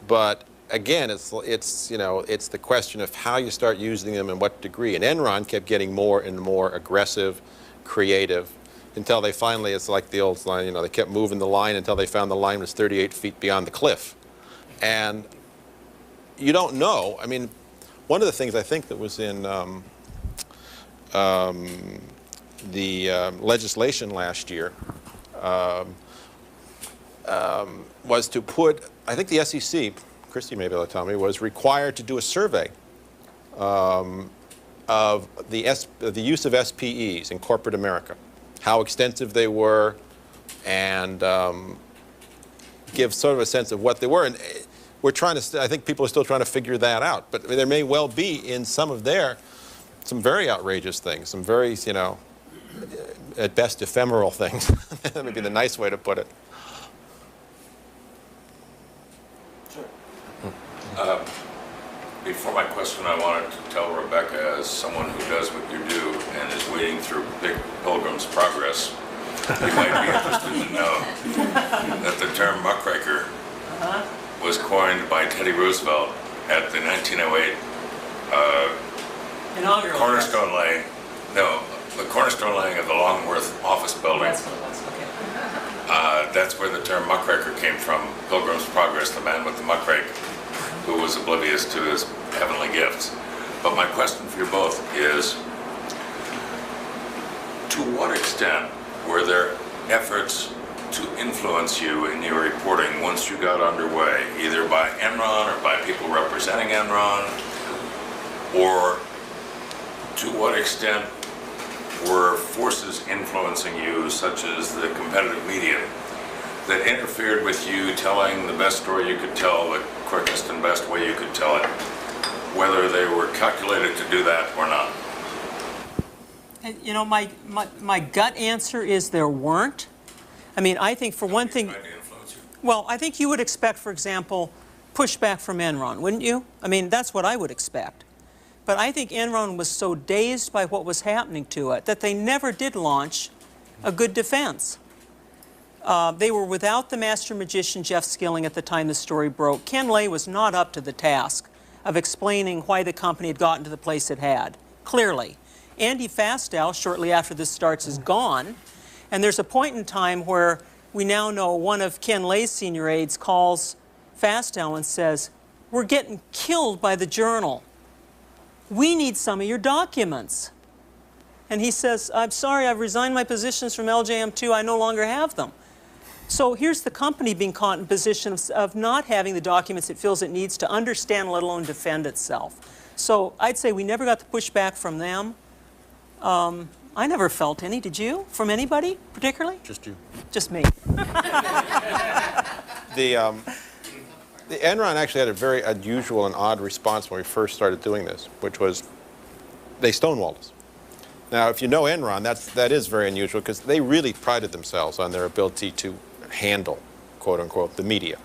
But again, it's you know, it's the question of how you start using them and what degree. And Enron kept getting more and more aggressive, creative, until they finally, it's like the old line, you know, they kept moving the line until they found the line was 38 feet beyond the cliff. And you don't know. I mean, one of the things I think that was in the legislation last year was to put, I think the SEC, Christy may be able to tell me, was required to do a survey of the use of SPEs in corporate America, how extensive they were, and give sort of a sense of what they were. And we're trying to, I think people are still trying to figure that out. But there may well be in some of some very outrageous things, some very, you know, at best ephemeral things. That may be the nice way to put it. Before my question, I wanted to tell Rebecca, as someone who does what you do and is wading through big Pilgrim's Progress, you might be interested to know that the term muckraker was coined by Teddy Roosevelt at the 1908 cornerstone laying. No, the cornerstone laying of the Longworth office building. That's what it was, okay. That's where the term muckraker came from. Pilgrim's Progress, the man with the muckrake, who was oblivious to his heavenly gifts. But my question for you both is, to what extent were there efforts to influence you in your reporting once you got underway, either by Enron or by people representing Enron, or to what extent were forces influencing you, such as the competitive media, that interfered with you telling the best story you could tell, the quickest and best way you could tell it, whether they were calculated to do that or not? And, you know, my gut answer is there weren't. I mean, I think for one thing, well, I think you would expect, for example, pushback from Enron, wouldn't you? I mean, that's what I would expect. But I think Enron was so dazed by what was happening to it that they never did launch a good defense. They were without the master magician, Jeff Skilling, at the time the story broke. Ken Lay was not up to the task of explaining why the company had gotten to the place it had, clearly. Andy Fastow, shortly after this starts, is gone. And there's a point in time where we now know one of Ken Lay's senior aides calls Fastow and says, "We're getting killed by the Journal. We need some of your documents." And he says, "I'm sorry, I've resigned my positions from LJM2. I no longer have them." So here's the company being caught in position of not having the documents it feels it needs to understand, let alone defend itself. So I'd say we never got the pushback from them. I never felt any. Did you? From anybody, particularly? Just you. Just me. The Enron actually had a very unusual and odd response when we first started doing this, which was they stonewalled us. Now, if you know Enron, that is very unusual because they really prided themselves on their ability to handle, quote unquote, the media.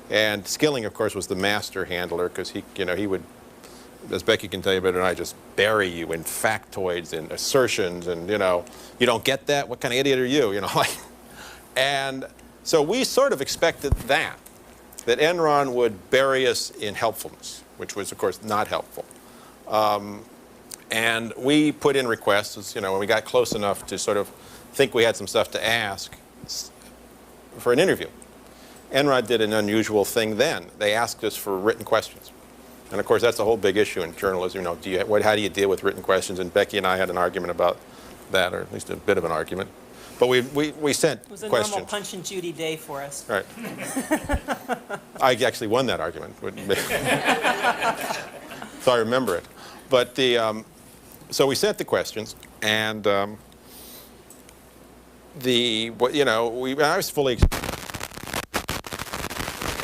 And Skilling, of course, was the master handler because he would, as Becky can tell you better than I, just bury you in factoids and assertions and, you know, you don't get that? What kind of idiot are you? You know, like, and so we sort of expected that Enron would bury us in helpfulness, which was, of course, not helpful. And we put in requests, you know, when we got close enough to sort of think we had some stuff to ask for an interview. Enron did an unusual thing then. They asked us for written questions. And of course, that's a whole big issue in journalism. You know, how do you deal with written questions? And Becky and I had an argument about that, or at least a bit of an argument. But we sent questions. It was a normal Punch and Judy day for us. Right. I actually won that argument. So I remember it. But so we sent the questions, and I was fully. Sent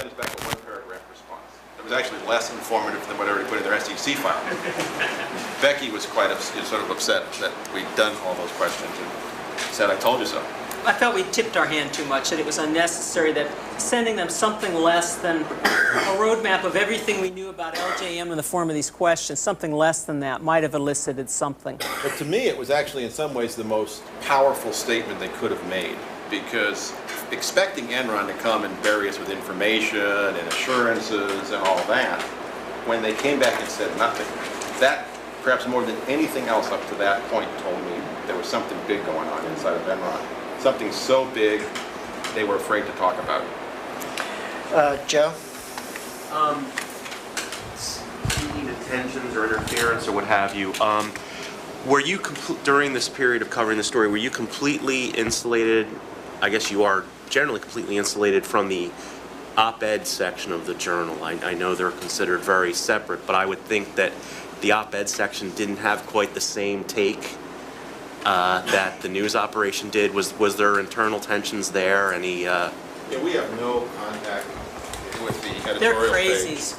us back a one-paragraph response. It was actually less than informative than whatever they put in their SEC file. Becky was quite sort of upset that we'd done all those questions and said, "I told you so." I felt we tipped our hand too much, that it was unnecessary, that sending them something less than a roadmap of everything we knew about LJM in the form of these questions, something less than that might have elicited something. But to me, it was actually in some ways the most powerful statement they could have made, because expecting Enron to come and bury us with information and assurances and all that, when they came back and said nothing, that perhaps more than anything else up to that point told me there was something big going on inside of Enron. Something so big they were afraid to talk about it. Joe? Speaking of tensions or interference or what have you, were you, during this period of covering the story, were you completely insulated? I guess you are generally completely insulated from the op-ed section of the journal. I know they're considered very separate, but I would think that the op-ed section didn't have quite the same take that the news operation did. Was there internal tensions there? Any? Yeah, we have no contact with the editorial They're page. crazies.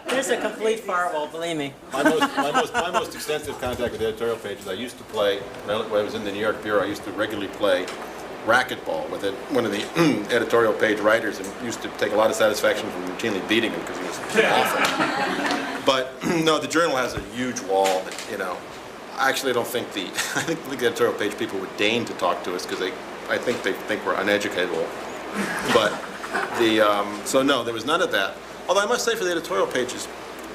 There's a complete firewall, believe me. My most extensive contact with the editorial page is I used to play, when I was in the New York Bureau, I used to regularly play racquetball with one of the editorial page writers, and used to take a lot of satisfaction from routinely beating him because he was awful. But no, the journal has a huge wall that, you know, actually I don't think I think the editorial page people would deign to talk to us because I think they think we're uneducatable. But so no, there was none of that. Although I must say, for the editorial page's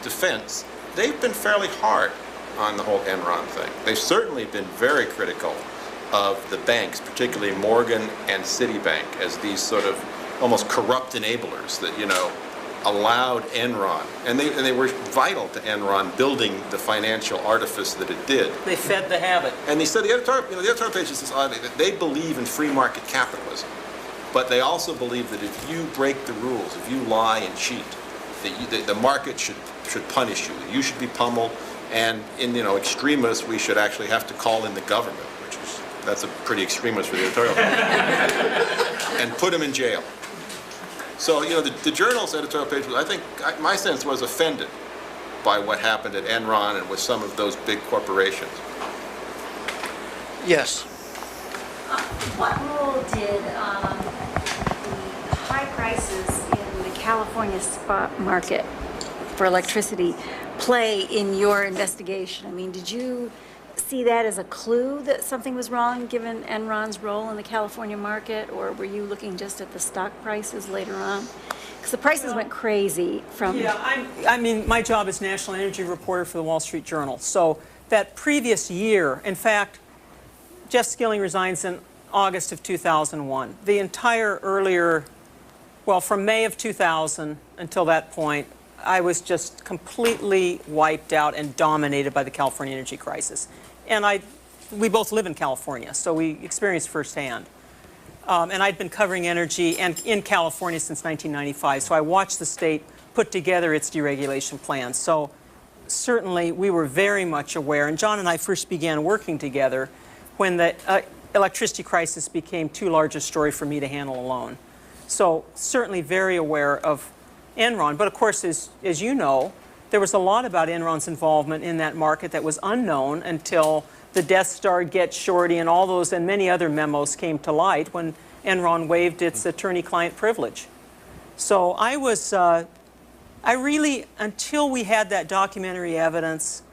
defense, they've been fairly hard on the whole Enron thing. They've certainly been very critical of the banks, particularly Morgan and Citibank, as these sort of almost corrupt enablers that, you know, allowed Enron, and they were vital to Enron building the financial artifice that it did. They fed the habit. And they said the editorial page is this oddity that they believe in free market capitalism, but they also believe that if you break the rules, if you lie and cheat, that the market should punish you. You should be pummeled, and in extremists, we should actually have to call in the government, that's a pretty extremist for the editorial page, and put them in jail. So, the journal's editorial page, my sense was offended by what happened at Enron and with some of those big corporations. Yes. What role did the high prices in the California spot market for electricity play in your investigation? I mean, did you see that as a clue that something was wrong given Enron's role in the California market, or were you looking just at the stock prices later on? Because the prices went crazy from... Yeah, I mean, my job is national energy reporter for the Wall Street Journal. So that previous year, in fact, Jeff Skilling resigns in August of 2001. The entire earlier, well, from May of 2000 until that point, I was just completely wiped out and dominated by the California energy crisis. And we both live in California, so we experienced firsthand. And I'd been covering energy in California since 1995, so I watched the state put together its deregulation plan. So certainly we were very much aware, and John and I first began working together when the electricity crisis became too large a story for me to handle alone. So certainly very aware of Enron, but of course, as you know, there was a lot about Enron's involvement in that market that was unknown until the Death Star, Get Shorty, and all those and many other memos came to light when Enron waived its attorney-client privilege. So I really, until we had that documentary evidence,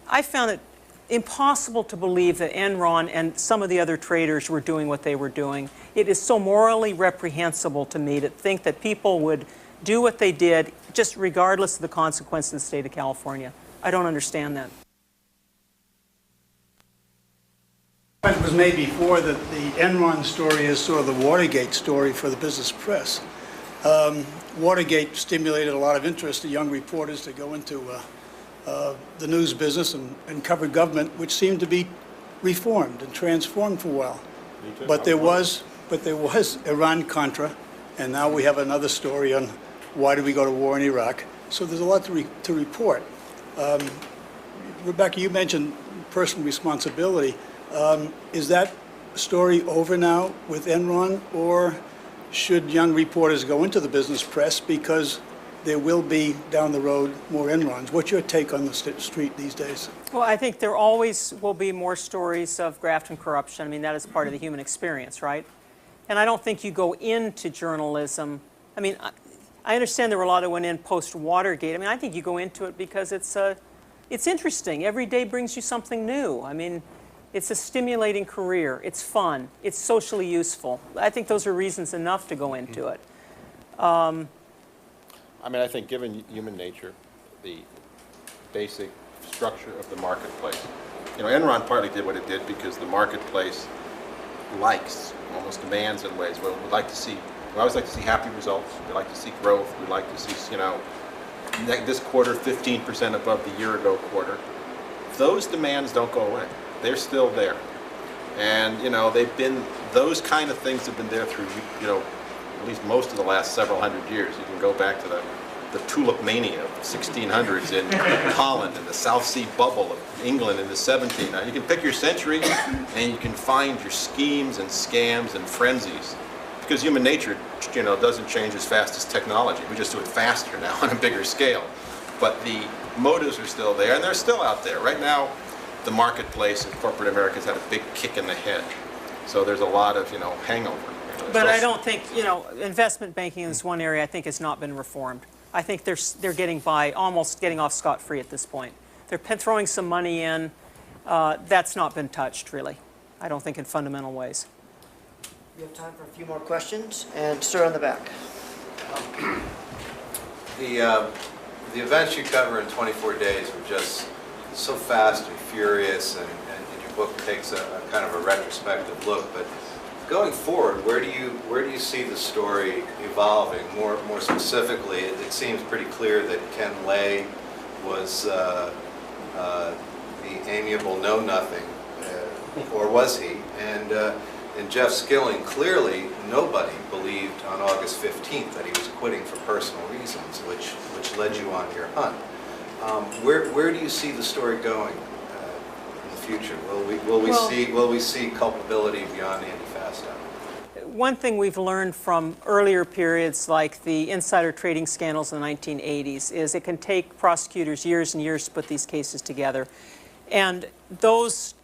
I found it impossible to believe that Enron and some of the other traders were doing what they were doing. It is so morally reprehensible to me to think that people would do what they did just regardless of the consequences of the state of California. I don't understand that. It was made before that the Enron story is sort of the Watergate story for the business press. Watergate stimulated a lot of interest in young reporters to go into the news business and cover government, which seemed to be reformed and transformed for a while. But there was Iran-Contra, and now we have another story on why did we go to war in Iraq. So there's a lot to report. Rebecca, you mentioned personal responsibility. Is that story over now with Enron, or should young reporters go into the business press because there will be, down the road, more Enrons? What's your take on the street these days? Well, I think there always will be more stories of graft and corruption. I mean, that is part of the human experience, right? And I don't think you go into journalism. I mean, I understand there were a lot that went in post-Watergate. I mean, I think you go into it because it's interesting. Every day brings you something new. I mean, it's a stimulating career. It's fun. It's socially useful. I think those are reasons enough to go into it. I mean, I think given human nature, the basic structure of the marketplace, you know, Enron partly did what it did because the marketplace likes, almost demands in ways. Well, we always like to see happy results. We like to see growth. We like to see, you know, this quarter 15% above the year ago quarter. Those demands don't go away. They're still there. And, you know, those kind of things have been there through, you know, at least most of the last several hundred years. You can go back to the tulip mania of the 1600s in Holland and the South Sea bubble of England in the 1700s. You can pick your century and you can find your schemes and scams and frenzies. Because human nature, you know, doesn't change as fast as technology. We just do it faster now on a bigger scale. But the motives are still there, and they're still out there. Right now, the marketplace in corporate America has had a big kick in the head. So there's a lot of, you know, hangover. You know, but I don't think, you know, investment banking is one area I think has not been reformed. I think they're getting by, almost getting off scot-free at this point. They're throwing some money in. That's not been touched, really. I don't think in fundamental ways. We have time for a few more questions, and sir in the back. The events you cover in 24 days were just so fast and furious, and your book takes a kind of a retrospective look. But going forward, where do you see the story evolving? More specifically, it seems pretty clear that Ken Lay was the amiable know-nothing, or was he? And Jeff Skilling, clearly nobody believed on August 15th that he was quitting for personal reasons, which led you on your hunt. Where do you see the story going in the future? Will we see culpability beyond Andy Fastow? One thing we've learned from earlier periods like the insider trading scandals in the 1980s is it can take prosecutors years and years to put these cases together. And those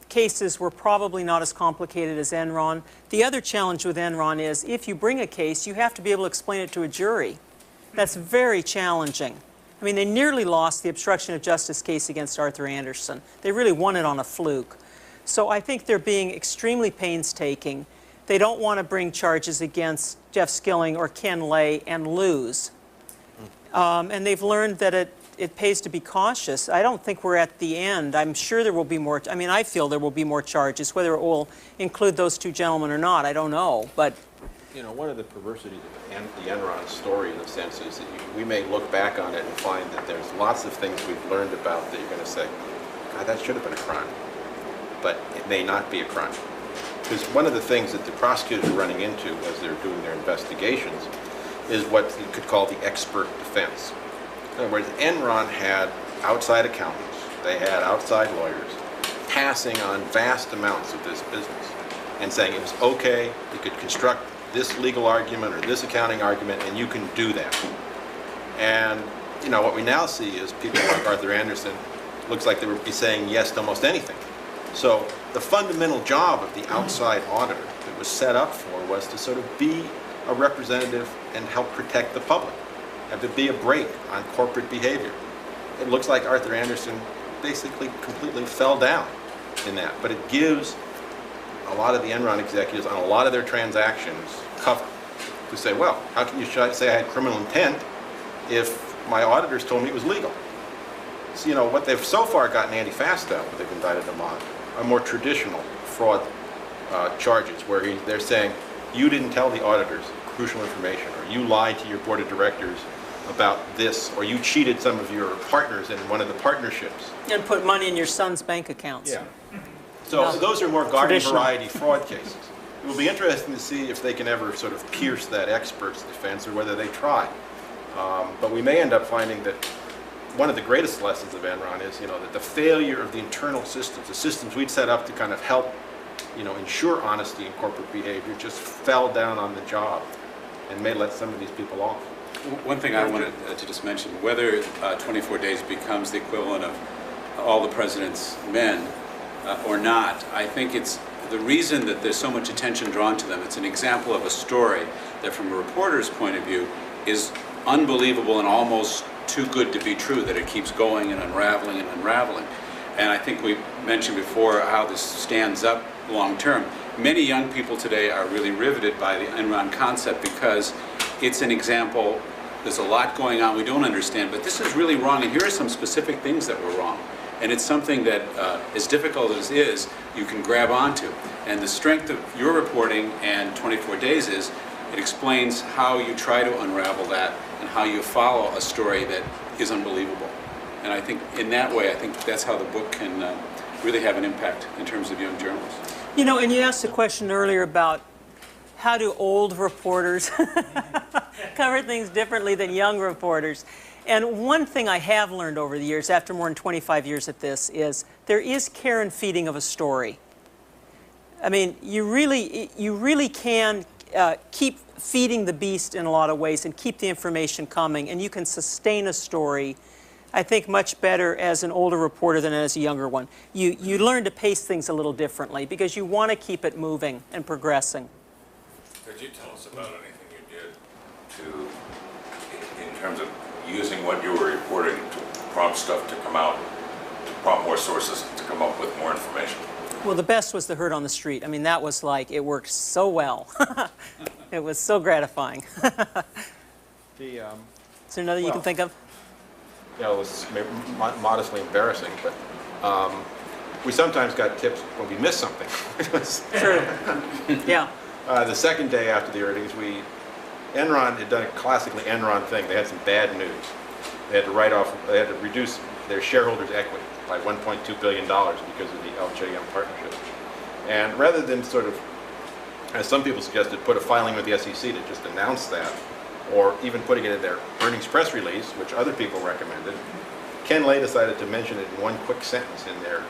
cases were probably not as complicated as Enron. The other challenge with Enron is if you bring a case, you have to be able to explain it to a jury. That's very challenging. I mean, they nearly lost the obstruction of justice case against Arthur Andersen. They really won it on a fluke. So I think they're being extremely painstaking. They don't want to bring charges against Jeff Skilling or Ken Lay and lose. And they've learned that it pays to be cautious. I don't think we're at the end. I'm sure there will be more. I mean, I feel there will be more charges. Whether it will include those two gentlemen or not, I don't know. But you know, one of the perversities of the Enron story, in a sense, is that we may look back on it and find that there's lots of things we've learned about that you're going to say, God, that should have been a crime. But it may not be a crime. Because one of the things that the prosecutors are running into as they're doing their investigations is what you could call the expert defense. In other words, Enron had outside accountants, they had outside lawyers passing on vast amounts of this business and saying it was okay, you could construct this legal argument or this accounting argument and you can do that. And you know, what we now see is people like Arthur Andersen, looks like they would be saying yes to almost anything. So the fundamental job of the outside auditor that was set up for was to sort of be a representative and help protect the public, and to be a brake on corporate behavior. It looks like Arthur Andersen basically completely fell down in that, but it gives a lot of the Enron executives on a lot of their transactions cover to say, well, how can you say I had criminal intent if my auditors told me it was legal? So, you know, what they've so far gotten Andy Fastow, what they've indicted him on, are more traditional fraud charges where they're saying you didn't tell the auditors crucial information, or you lied to your board of directors about this, or you cheated some of your partners in one of the partnerships. And put money in your son's bank accounts. Yeah. So those are more garden variety fraud cases. It will be interesting to see if they can ever sort of pierce that expert's defense or whether they try. But we may end up finding that one of the greatest lessons of Enron is, you know, that the failure of the internal systems, the systems we'd set up to kind of help ensure honesty in corporate behavior just fell down on the job and may let some of these people off. One thing I wanted to just mention, whether 24 days becomes the equivalent of all the president's men or not, I think it's the reason that there's so much attention drawn to them. It's an example of a story that from a reporter's point of view is unbelievable and almost too good to be true, that it keeps going and unraveling and unraveling. And I think we mentioned before how this stands up long term. Many young people today are really riveted by the Enron concept because it's an example. There's a lot going on we don't understand, but this is really wrong, and here are some specific things that were wrong. And it's something that, as difficult as it is, you can grab onto. And the strength of your reporting and 24 days is it explains how you try to unravel that and how you follow a story that is unbelievable. And I think in that way, I think that's how the book can really have an impact in terms of young journalists. You know, and you asked a question earlier about how do old reporters cover things differently than young reporters. And one thing I have learned over the years, after more than 25 years at this, is there is care and feeding of a story. I mean, you really can keep feeding the beast in a lot of ways and keep the information coming, and you can sustain a story, I think, much better as an older reporter than as a younger one. You learn to pace things a little differently because you want to keep it moving and progressing. Could you tell us about anything you did in terms of using what you were reporting to prompt stuff to come out, to prompt more sources to come up with more information? Well, the best was the herd on the street. I mean, that was like, it worked so well. It was so gratifying. Is there another you can think of? It was modestly embarrassing, but we sometimes got tips when we missed something. True. Yeah. The second day after the earnings, Enron had done a classically Enron thing. They had some bad news. They had to reduce their shareholders' equity by $1.2 billion because of the LJM partnership. And rather than sort of, as some people suggested, put a filing with the SEC to just announce that, or even putting it in their earnings press release, which other people recommended, Ken Lay decided to mention it in one quick sentence in their,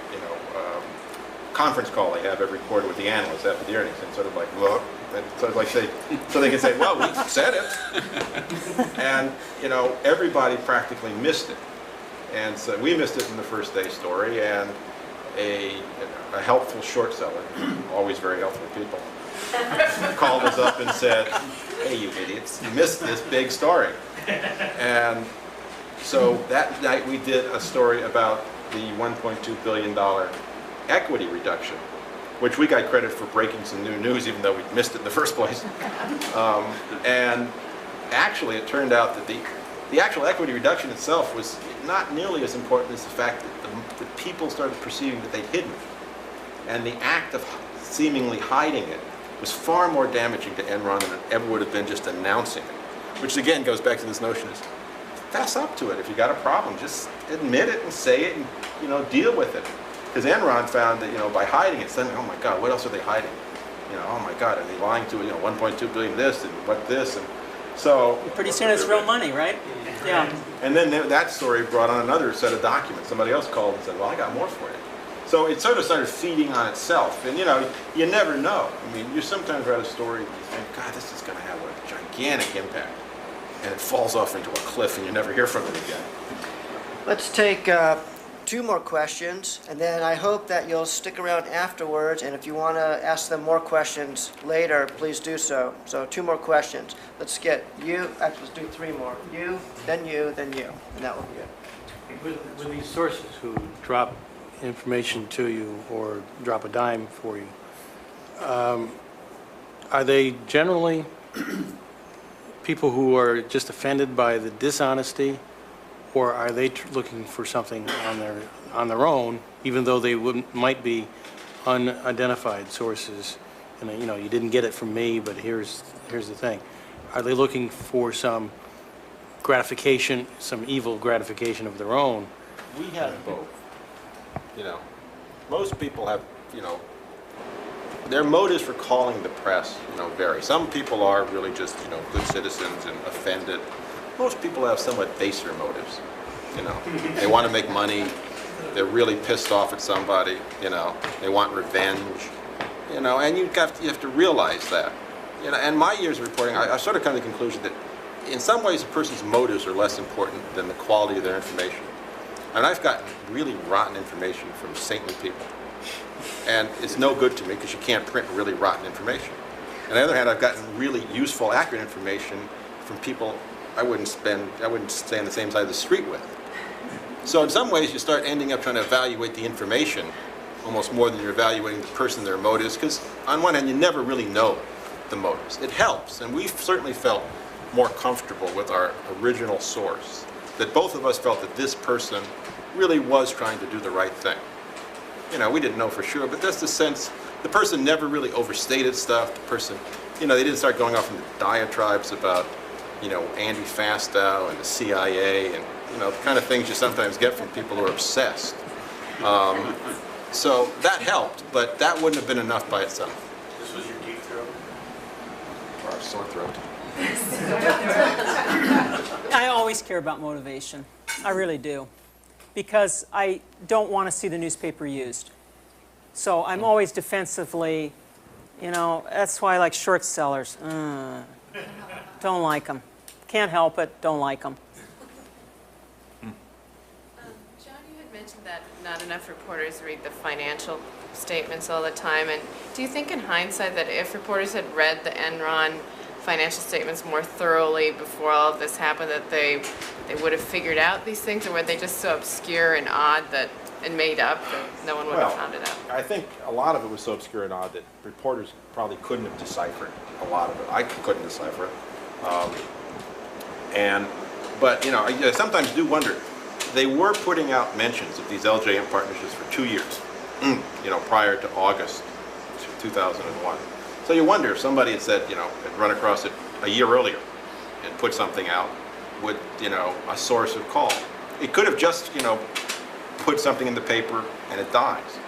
conference call they have every quarter with the analysts after the earnings, and sort of like, look, and sort of like say, so they can say, well, we said it, and everybody practically missed it, and so we missed it in the first day story, and a helpful short seller, always very helpful people, called us up and said, hey, you idiots, you missed this big story. And so that night we did a story about the $1.2 billion equity reduction, which we got credit for breaking some new news, even though we missed it in the first place. And actually it turned out that the actual equity reduction itself was not nearly as important as the fact that the people started perceiving that they'd hidden it. And the act of seemingly hiding it was far more damaging to Enron than it ever would have been just announcing it. Which again goes back to this notion is, fess up to it. If you got a problem, just admit it and say it and deal with it. Because Enron found that by hiding it, suddenly, oh my God, what else are they hiding? Oh my God, are they lying to 1.2 billion this and what this, and so. Pretty soon it's real money, right? Yeah. And then that story brought on another set of documents. Somebody else called and said, well, I got more for you. So it sort of started feeding on itself, and you never know. I mean, you sometimes read a story and you think, God, this is going to have a gigantic impact, and it falls off into a cliff, and you never hear from it again. Let's take 2 more questions, and then I hope that you'll stick around afterwards, and if you want to ask them more questions later, please do so. So 2 more questions. Let's get you, actually let's do 3 more. You, then you, then you, and that will be it. With these sources who drop information to you or drop a dime for you, are they generally people who are just offended by the dishonesty, or are they looking for something on their own, even though they might be unidentified sources? And you didn't get it from me, but here's the thing. Are they looking for some gratification, some evil gratification of their own? We have both. Most people have, their motives for calling the press, vary. Some people are really just, good citizens and offended. Most people have somewhat baser motives. They want to make money. They're really pissed off at somebody. They want revenge. you know, and you have to realize that. You know, and my years of reporting, I sort of come to the conclusion that in some ways a person's motives are less important than the quality of their information. And I've gotten really rotten information from saintly people. And it's no good to me because you can't print really rotten information. On the other hand, I've gotten really useful, accurate information from people I wouldn't stay on the same side of the street with. So in some ways, you start ending up trying to evaluate the information almost more than you're evaluating the person, their motives, because on one hand, you never really know the motives. It helps, and we've certainly felt more comfortable with our original source, that both of us felt that this person really was trying to do the right thing. You know, we didn't know for sure, but that's the sense. The person never really overstated stuff. The person, you know, they didn't start going off into diatribes about, you know, Andy Fastow and the CIA and, you know, the kind of things you sometimes get from people who are obsessed. So that helped, but that wouldn't have been enough by itself. This was your deep throat? Or a sore throat. I always care about motivation. I really do. Because I don't want to see the newspaper used. So I'm always defensively, you know, that's why I like short sellers. Don't like them. Can't help it, don't like them. John, you had mentioned that not enough reporters read the financial statements all the time. And do you think in hindsight that if reporters had read the Enron financial statements more thoroughly before all of this happened, that they would have figured out these things, or were they just so obscure and odd that and made up that no one would have found it out? I think a lot of it was so obscure and odd that reporters probably couldn't have deciphered a lot of it. I couldn't decipher it. But you know, I sometimes do wonder. They were putting out mentions of these LJM partnerships for 2 years, you know, prior to August 2001. So you wonder if somebody had said, you know, had run across it a year earlier and put something out, would, you know, a source have called. It could have just, you know, put something in the paper and it dies.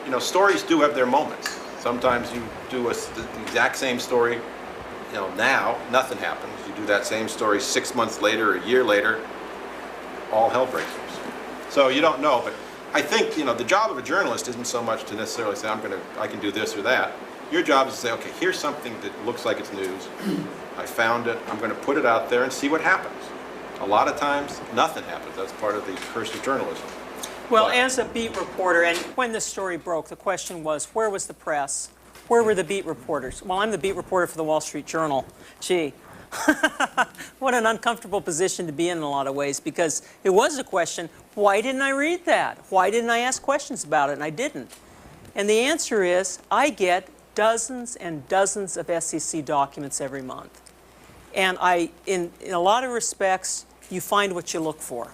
You know, stories do have their moments. Sometimes you do the exact same story, you know, now, nothing happens. You do that same story 6 months later, a year later, all hell breaks loose. So you don't know, but I think, you know, the job of a journalist isn't so much to necessarily say, I can do this or that. Your job is to say, okay, here's something that looks like it's news. I found it. I'm going to put it out there and see what happens. A lot of times, nothing happens. That's part of the curse of journalism. Well, as a beat reporter, and when this story broke, the question was, where was the press? Where were the beat reporters? Well, I'm the beat reporter for the Wall Street Journal. Gee, what an uncomfortable position to be in a lot of ways, because it was a question, why didn't I read that? Why didn't I ask questions about it? And I didn't. And the answer is, I get dozens and dozens of SEC documents every month. And in a lot of respects, you find what you look for.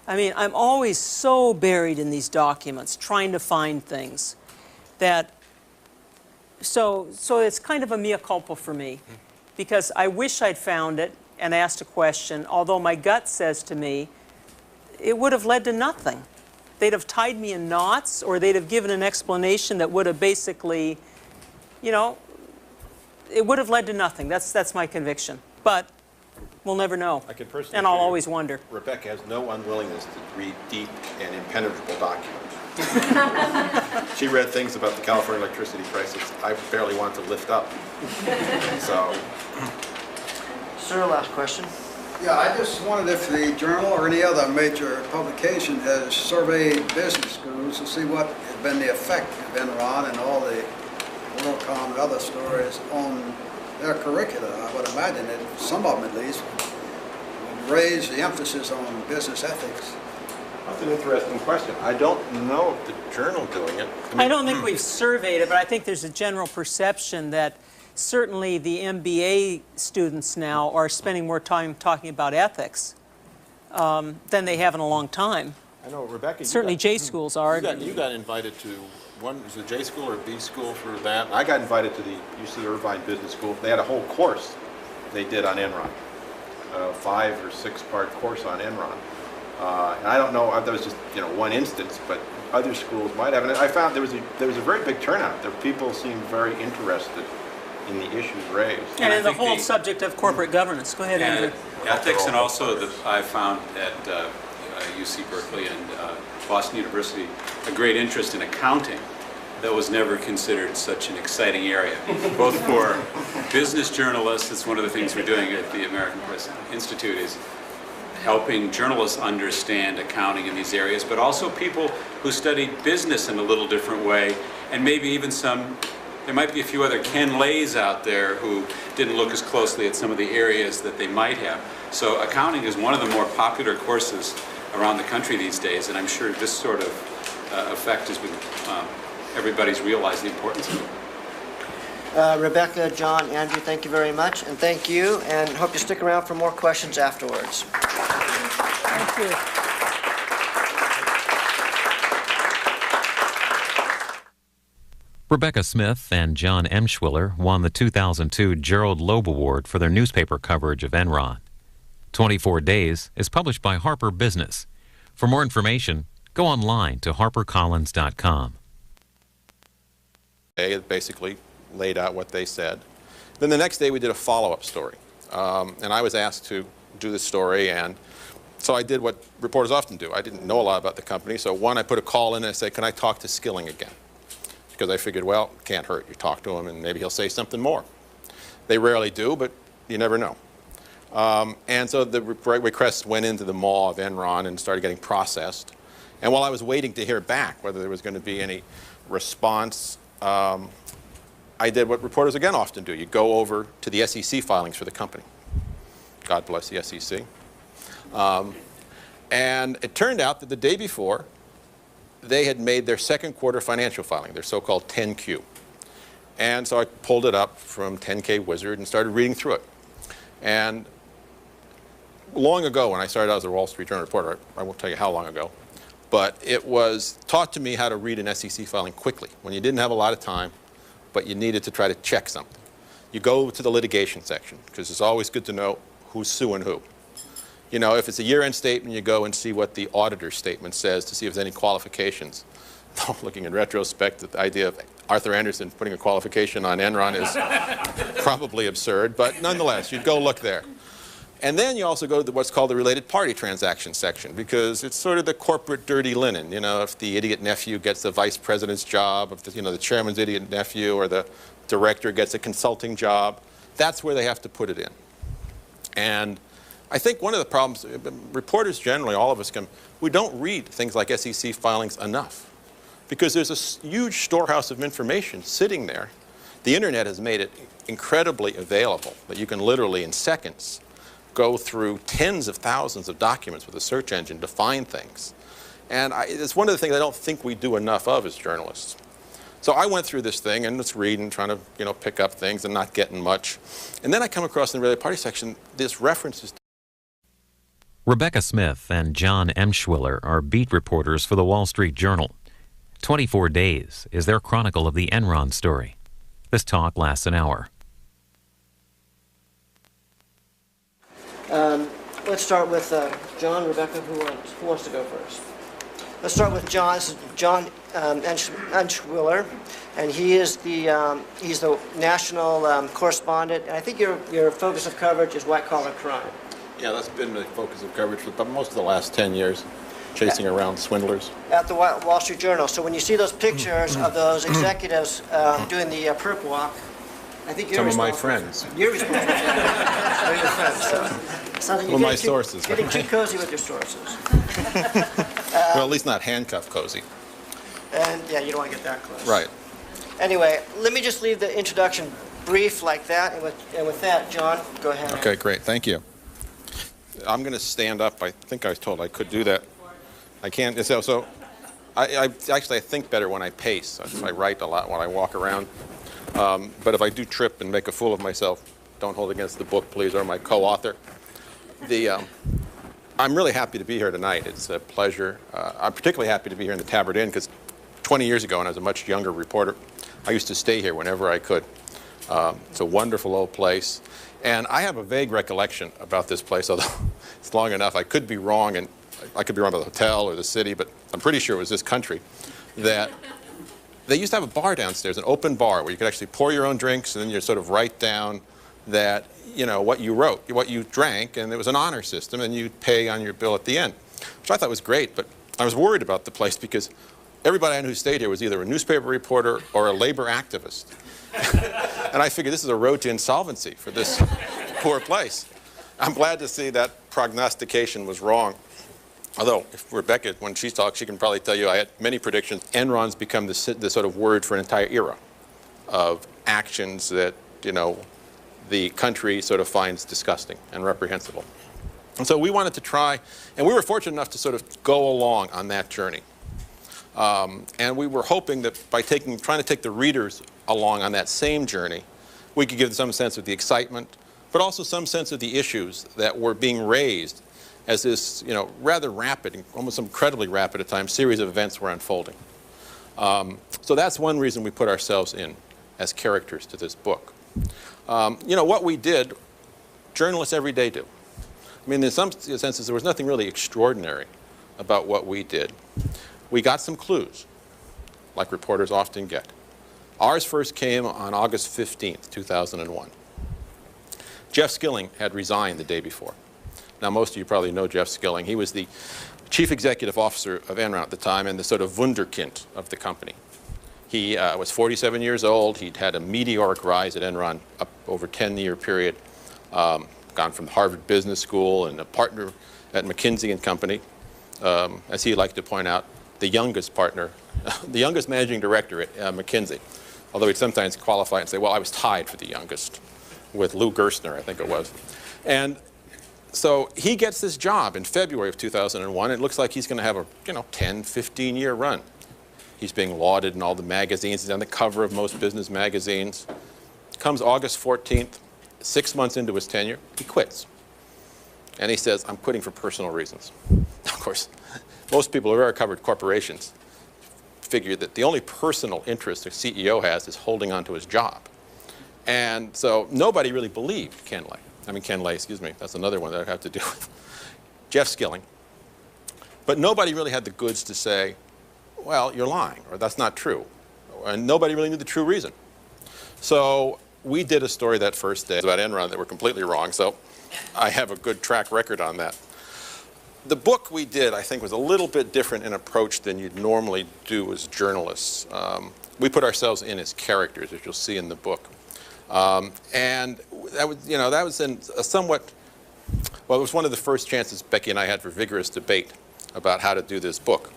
I mean, I'm always so buried in these documents, trying to find things that, so it's kind of a mea culpa for me, because I wish I'd found it and asked a question, although my gut says to me, it would have led to nothing. They'd have tied me in knots, or they'd have given an explanation that would have basically, you know, it would have led to nothing. That's my conviction. But we'll never know. I can personally and I'll always wonder. Rebecca has no unwillingness to read deep and impenetrable documents. She read things about the California electricity crisis I barely want to lift up. So. Sir, last question. Yeah, I just wondered if the Journal or any other major publication has surveyed business schools to see what has been the effect of Enron and all the WorldCom and other stories on their curricula. I would imagine that some of them, at least, would raise the emphasis on business ethics. That's an interesting question. I don't know if the Journal doing it. I don't think we've surveyed it, but I think there's a general perception that certainly the MBA students now are spending more time talking about ethics than they have in a long time. I know, Rebecca. Certainly J schools are. You got invited to one, was it J school or B school for that? I got invited to the UC Irvine Business School. They had a whole course they did on Enron, a 5 or 6 part course on Enron. And I don't know, that was just, you know, one instance, but other schools might have. And I found there was a very big turnout. There people seemed very interested in the issues raised. And the whole subject of corporate governance. Go ahead, Andrew. Ethics, and also I found at UC Berkeley and Boston University a great interest in accounting. that was never considered such an exciting area. Both for business journalists, it's one of the things we're doing at the American Press Institute, is helping journalists understand accounting in these areas, but also people who studied business in a little different way, and maybe even there might be a few other Ken Lays out there who didn't look as closely at some of the areas that they might have. So accounting is one of the more popular courses around the country these days, and I'm sure this sort of effect has been, everybody's realized the importance of it. Rebecca, John, Andrew, thank you very much, and thank you, and hope you stick around for more questions afterwards. Thank you. Rebecca Smith and John Emshwiller won the 2002 Gerald Loeb Award for their newspaper coverage of Enron. 24 Days is published by Harper Business. For more information, go online to harpercollins.com. They basically laid out what they said. Then the next day we did a follow-up story. And I was asked to do the story, and so I did what reporters often do. I didn't know a lot about the company, so one, I put a call in and I said, can I talk to Skilling again? Because I figured, well, it can't hurt. You talk to him and maybe he'll say something more. They rarely do, but you never know. And so the request went into the maw of Enron and started getting processed. And while I was waiting to hear back whether there was going to be any response, I did what reporters again often do. You go over to the SEC filings for the company. God bless the SEC. And it turned out that the day before, they had made their second quarter financial filing, their so-called 10Q. And so I pulled it up from 10K Wizard and started reading through it. And long ago, when I started out as a Wall Street Journal reporter, I won't tell you how long ago, but it was taught to me how to read an SEC filing quickly when you didn't have a lot of time, but you needed to try to check something. You go to the litigation section, because it's always good to know who's suing who. You know, if it's a year-end statement, you go and see what the auditor's statement says to see if there's any qualifications. Looking in retrospect, the idea of Arthur Anderson putting a qualification on Enron is probably absurd, but nonetheless, you'd go look there. And then you also go to what's called the related party transaction section, because it's sort of the corporate dirty linen. You know, if the idiot nephew gets the vice president's job, if the chairman's idiot nephew or the director gets a consulting job, that's where they have to put it in. And I think one of the problems, reporters generally, all of us, we don't read things like SEC filings enough, because there's a huge storehouse of information sitting there. The internet has made it incredibly available that you can literally in seconds go through tens of thousands of documents with a search engine to find things. And it's one of the things I don't think we do enough of as journalists. So I went through this thing and was reading, trying to pick up things and not getting much. And then I come across in the related party section this references. Rebecca Smith and John Emshwiller are beat reporters for the Wall Street Journal. 24 Days is their chronicle of the Enron story. This talk lasts an hour. Let's start with John, Rebecca, who wants to go first? Let's start with John. This is John Emshwiller, and he's the national correspondent. And I think your focus of coverage is white-collar crime. Yeah, that's been the focus of coverage for most of the last 10 years, chasing around swindlers. At the Wall Street Journal. So when you see those pictures of those executives doing the perp walk, I think you're some of my responsible. friends. You're responsible. They're your friends. So some of my sources. Getting too cozy with your sources. Well, at least not handcuff cozy. And yeah, you don't want to get that close. Right. Anyway, let me just leave the introduction brief like that. And with that, John, go ahead. Okay, great. Thank you. I'm going to stand up. I think I was told I could do that. I can't. So I think better when I pace. I write a lot when I walk around. But if I do trip and make a fool of myself, don't hold against the book, please, or my co-author. I'm really happy to be here tonight. It's a pleasure. I'm particularly happy to be here in the Tabard Inn because 20 years ago, when I was a much younger reporter, I used to stay here whenever I could. It's a wonderful old place. And I have a vague recollection about this place, although it's long enough. I could be wrong, and I could be wrong about the hotel or the city, but I'm pretty sure it was this country, that they used to have a bar downstairs, an open bar, where you could actually pour your own drinks, and then you sort of write down that, what you wrote, what you drank, and it was an honor system, and you'd pay on your bill at the end, which I thought was great, but I was worried about the place because everybody I knew who stayed here was either a newspaper reporter or a labor activist. And I figured this is a road to insolvency for this poor place. I'm glad to see that prognostication was wrong. Although, if Rebecca, when she talks, she can probably tell you I had many predictions. Enron's become the sort of word for an entire era of actions that, you know, the country sort of finds disgusting and reprehensible. And so we wanted to try, and we were fortunate enough to sort of go along on that journey. And we were hoping that by trying to take the readers along on that same journey, we could give them some sense of the excitement, but also some sense of the issues that were being raised as this, you know, rather rapid, almost incredibly rapid at times, series of events were unfolding. So that's one reason we put ourselves in as characters to this book. You know, what we did, journalists every day do. I mean, in some senses, there was nothing really extraordinary about what we did. We got some clues, like reporters often get. Ours first came on August 15th, 2001. Jeff Skilling had resigned the day before. Now, most of you probably know Jeff Skilling. He was the chief executive officer of Enron at the time and the sort of wunderkind of the company. He was 47 years old. He'd had a meteoric rise at Enron up over a 10-year period, gone from Harvard Business School and a partner at McKinsey and Company. As he liked to point out, the youngest partner, the youngest managing director at McKinsey. Although he'd sometimes qualify and say, well, I was tied for the youngest with Lou Gerstner, I think it was. And so he gets this job in February of 2001. It looks like he's going to have a 10, 15-year run. He's being lauded in all the magazines. He's on the cover of most business magazines. Comes August 14th, 6 months into his tenure, he quits. And he says, I'm quitting for personal reasons. Of course, most people who have ever covered corporations figure that the only personal interest a CEO has is holding on to his job. And so nobody really believed Ken Lay, excuse me, that's another one that I have to do with. Jeff Skilling. But nobody really had the goods to say, well, you're lying, or that's not true. And nobody really knew the true reason. So we did a story that first day about Enron that were completely wrong, so I have a good track record on that. The book we did, I think, was a little bit different in approach than you'd normally do as journalists. We put ourselves in as characters, as you'll see in the book. And that was, that was in a somewhat, well, it was one of the first chances Becky and I had for vigorous debate about how to do this book.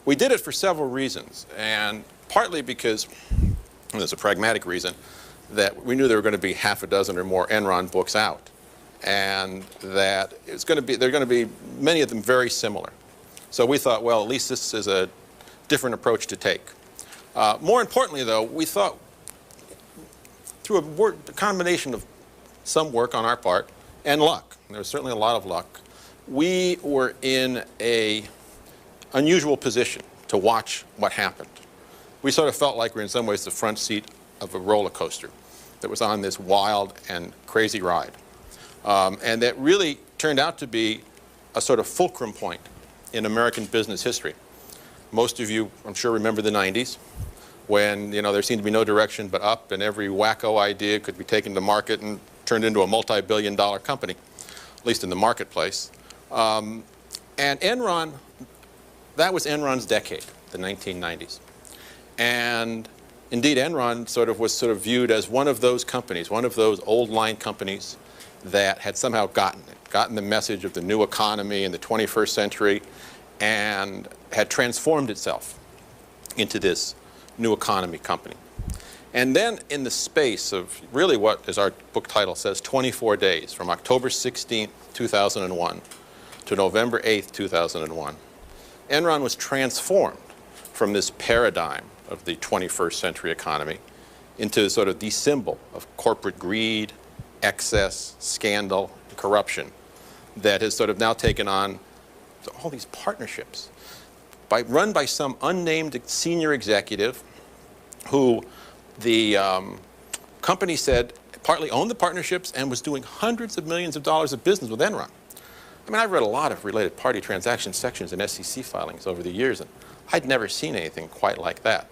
We did it for several reasons, and partly because, and there's a pragmatic reason, that we knew there were going to be half a dozen or more Enron books out, and that it's going to be, there are going to be many of them very similar. So we thought, well, at least this is a different approach to take. More importantly, though, we thought through a combination of some work on our part and luck, and there was certainly a lot of luck, we were in an unusual position to watch what happened. We sort of felt like we were in some ways the front seat of a roller coaster that was on this wild and crazy ride. And that really turned out to be a sort of fulcrum point in American business history. Most of you, I'm sure, remember the 90s, when there seemed to be no direction but up, and every wacko idea could be taken to market and turned into a multi-billion-dollar company, at least in the marketplace. And Enron, that was Enron's decade, the 1990s. And indeed, Enron was viewed as one of those companies, one of those old line companies that had somehow gotten the message of the new economy in the 21st century and had transformed itself into this new economy company. And then in the space of really what, as our book title says, 24 days, from October 16th, 2001 to November 8th, 2001, Enron was transformed from this paradigm of the 21st century economy into sort of the symbol of corporate greed, excess, scandal, corruption that has sort of now taken on all these partnerships run by some unnamed senior executive who the company said partly owned the partnerships and was doing hundreds of millions of dollars of business with Enron. I mean, I've read a lot of related party transaction sections in SEC filings over the years, and I'd never seen anything quite like that.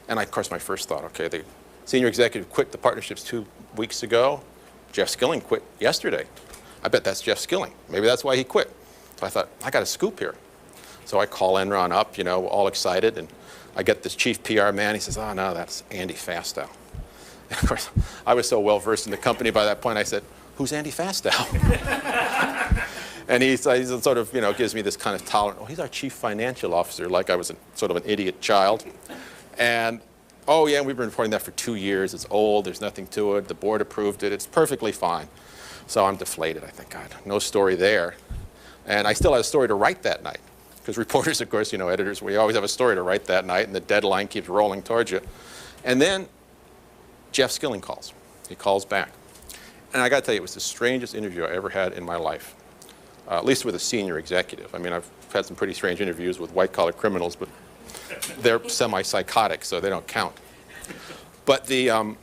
And of course, my first thought, okay, the senior executive quit the partnerships 2 weeks ago. Jeff Skilling quit yesterday. I bet that's Jeff Skilling. Maybe that's why he quit. So I thought, I got a scoop here. So I call Enron up, you know, all excited, and I get this chief PR man. He says, "Oh no, that's Andy Fastow." And of course, I was so well versed in the company by that point. I said, "Who's Andy Fastow?" And he sort of, you know, gives me this kind of tolerant, "Oh, he's our chief financial officer," like I was sort of an idiot child. And, "Oh yeah, we've been reporting that for 2 years. It's old. There's nothing to it. The board approved it. It's perfectly fine." So I'm deflated. I think, God, no story there. And I still had a story to write that night. Because reporters, of course, you know, editors, we always have a story to write that night, and the deadline keeps rolling towards you. And then Jeff Skilling calls. He calls back. And I got to tell you, it was the strangest interview I ever had in my life, at least with a senior executive. I mean, I've had some pretty strange interviews with white-collar criminals, but they're semi-psychotic, so they don't count. But the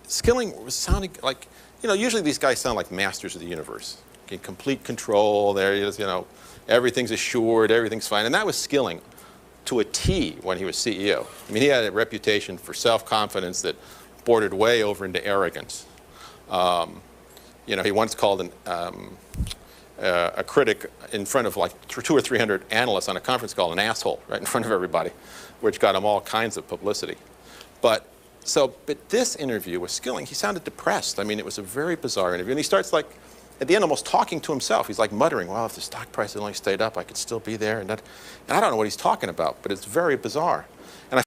Skilling was sounding like, you know, usually these guys sound like masters of the universe. In complete control, there he is, you know, everything's assured, everything's fine. And that was Skilling to a T when he was CEO. I mean, he had a reputation for self-confidence that bordered way over into arrogance. You know, he once called a critic in front of like 200 or 300 analysts on a conference call an asshole right in front of everybody, which got him all kinds of publicity. But this interview with Skilling, he sounded depressed. I mean, it was a very bizarre interview. And he starts like, at the end, almost talking to himself. He's like muttering, "Well, if the stock price had only stayed up, I could still be there." And I don't know what he's talking about, but it's very bizarre.